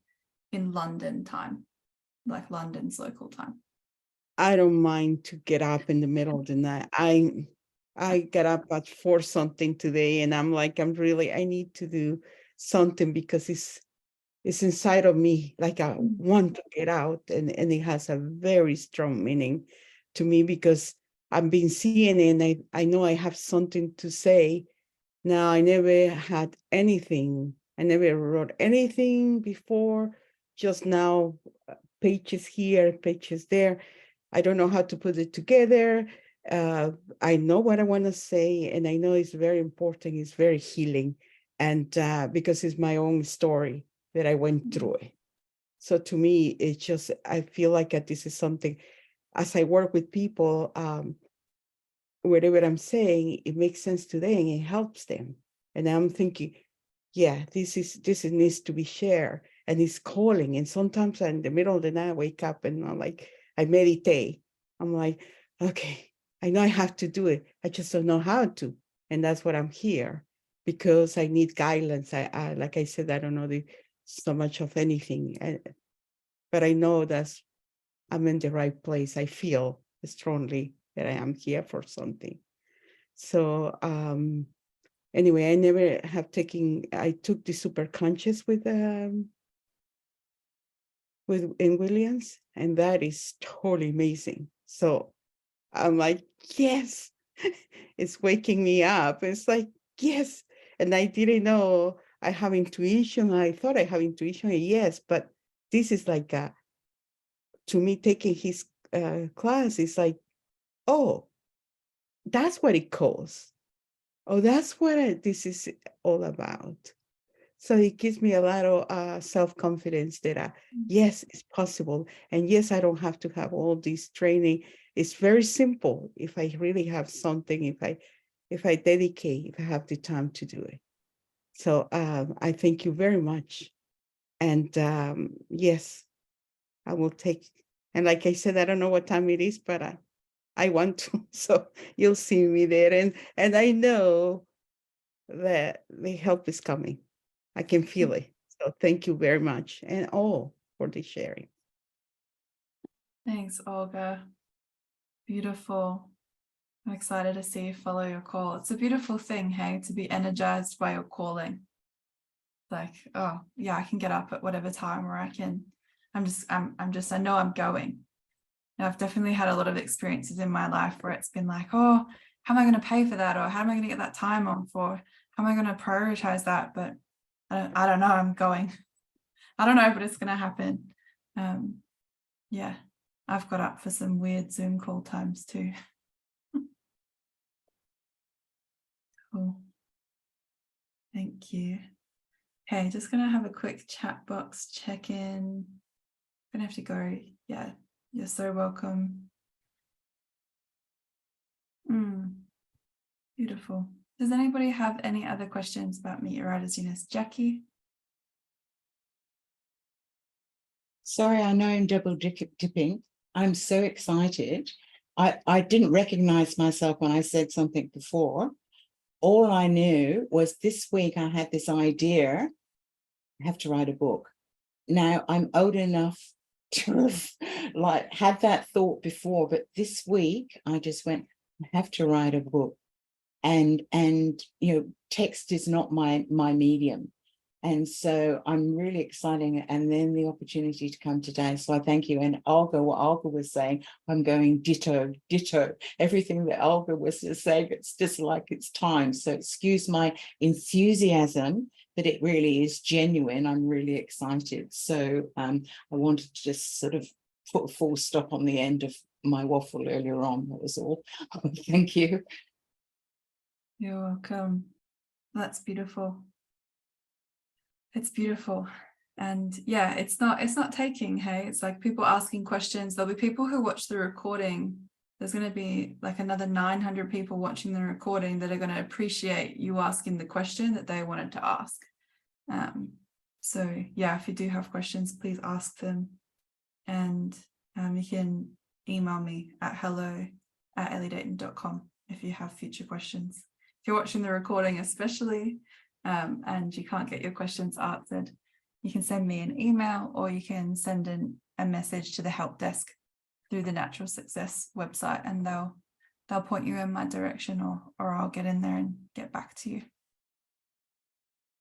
A: in London time, like London's local time.
G: I don't mind to get up in the middle of the night. I get up at 4 something today, and I'm like, I need to do something because it's inside of me. Like I want to get out, and it has a very strong meaning to me because I've been seeing it, and I know I have something to say. Now, I never had anything. I never wrote anything before, just now, pages here, pages there. I don't know how to put it together. I know what I want to say, and I know it's very important. It's very healing, and because it's my own story that I went through it. So to me, it's just, I feel like this is something, as I work with people, whatever I'm saying, it makes sense to them, it helps them. And I'm thinking, yeah, this needs to be shared, and it's calling. And sometimes in the middle of the night, I wake up and I'm like, I meditate. I'm like, okay, I know I have to do it. I just don't know how to. And that's what I'm here, because I need guidance. I like I said, I don't know so much of anything, but I know that I'm in the right place. I feel strongly that I am here for something. So anyway, I never have I took the super conscious with in Williams, and that is totally amazing. So I'm like, yes, it's waking me up. It's like, yes. And I didn't know I have intuition. I thought I have intuition, yes, but this is like to me, taking his class is like, oh, that's what it calls. Oh, that's what this is all about. So it gives me a lot of self-confidence that, yes, it's possible. And yes, I don't have to have all this training. It's very simple if I really have something, if I dedicate, if I have the time to do it. So I thank you very much. And yes, I will take, and like I said, I don't know what time it is, but I want to, so you'll see me there. And I know that the help is coming. I can feel it. So thank you very much, and all for the sharing.
A: Thanks, Olga. Beautiful. I'm excited to see you follow your call. It's a beautiful thing, hey, to be energized by your calling. Like, oh yeah, I can get up at whatever time, or I know I'm going. Now, I've definitely had a lot of experiences in my life where it's been like, oh, how am I going to pay for that? Or how am I going to get that time on for? How am I going to prioritize that? But I don't know, I'm going. I don't know, but it's going to happen. Yeah, I've got up for some weird Zoom call times too. Cool. Thank you. Okay, just going to have a quick chat box check in. I'm going to have to go. Yeah, you're so welcome. Beautiful. Does anybody have any other questions about Meet Your Writer's Genius? Jackie?
E: Sorry, I know I'm double dipping. I'm so excited. I didn't recognize myself when I said something before. All I knew was this week I had this idea, I have to write a book. Now I'm old enough to have like had that thought before, but this week I just went, I have to write a book. And you know, text is not my medium. And so I'm really excited, and then the opportunity to come today. So I thank you. And Olga, what Olga was saying, I'm going ditto. Everything that Olga was saying, it's just like it's time. So excuse my enthusiasm, but it really is genuine. I'm really excited. So I wanted to just sort of put a full stop on the end of my waffle earlier on. That was all. Thank you.
A: You're welcome. That's beautiful. it's beautiful. And yeah, it's not taking, hey, it's like people asking questions. There'll be people who watch the recording. There's going to be like another 900 people watching the recording that are going to appreciate you asking the question that they wanted to ask. So yeah, if you do have questions, please ask them. And you can email me at hello@elliedayton.com if you have future questions. If you're watching the recording especially, and you can't get your questions answered, you can send me an email, or you can send in a message to the help desk through the Natural Success website, and they'll point you in my direction, or I'll get in there and get back to you.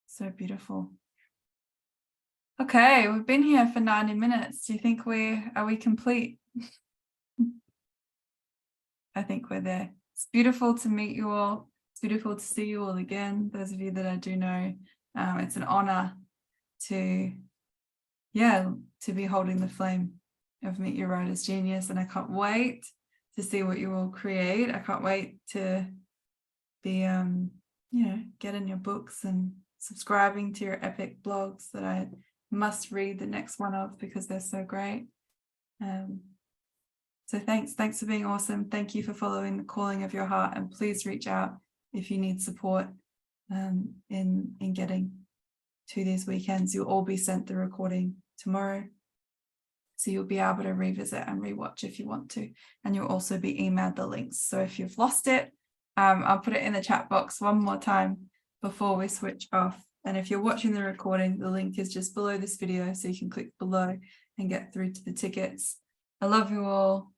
A: So beautiful. Okay, we've been here for 90 minutes. Do you think are we complete? I think we're there. It's beautiful to meet you all. It's beautiful to see you all again. Those of you that I do know, it's an honor to be holding the flame of Meet Your Writer's Genius, and I can't wait to see what you all create. I can't wait to be getting your books and subscribing to your epic blogs that I must read the next one of, because they're so great. So thanks for being awesome. Thank you for following the calling of your heart, and please reach out if you need support in getting to these weekends. You'll all be sent the recording tomorrow, so you'll be able to revisit and rewatch if you want to, and you'll also be emailed the links. So if you've lost it, I'll put it in the chat box one more time before we switch off. And if you're watching the recording, the link is just below this video, so you can click below and get through to the tickets. I love you all.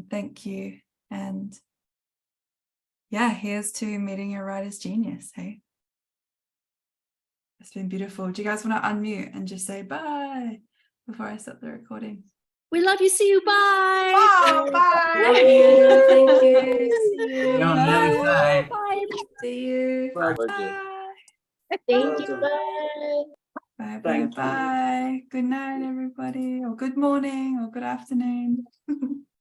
A: Thank you. And yeah, here's to meeting your writer's genius. Hey, it's been beautiful. Do you guys want to unmute and just say bye before I stop the recording?
H: We love you. See you. Bye.
A: Bye. Bye.
H: Love you. Thank you. See you.
B: You're on the other side.
H: Bye.
A: See you.
F: Bye.
A: Bye.
H: Thank you. Bye.
A: Bye. Bye.
H: Thank you.
A: Bye. Good night, everybody, or good morning, or good afternoon.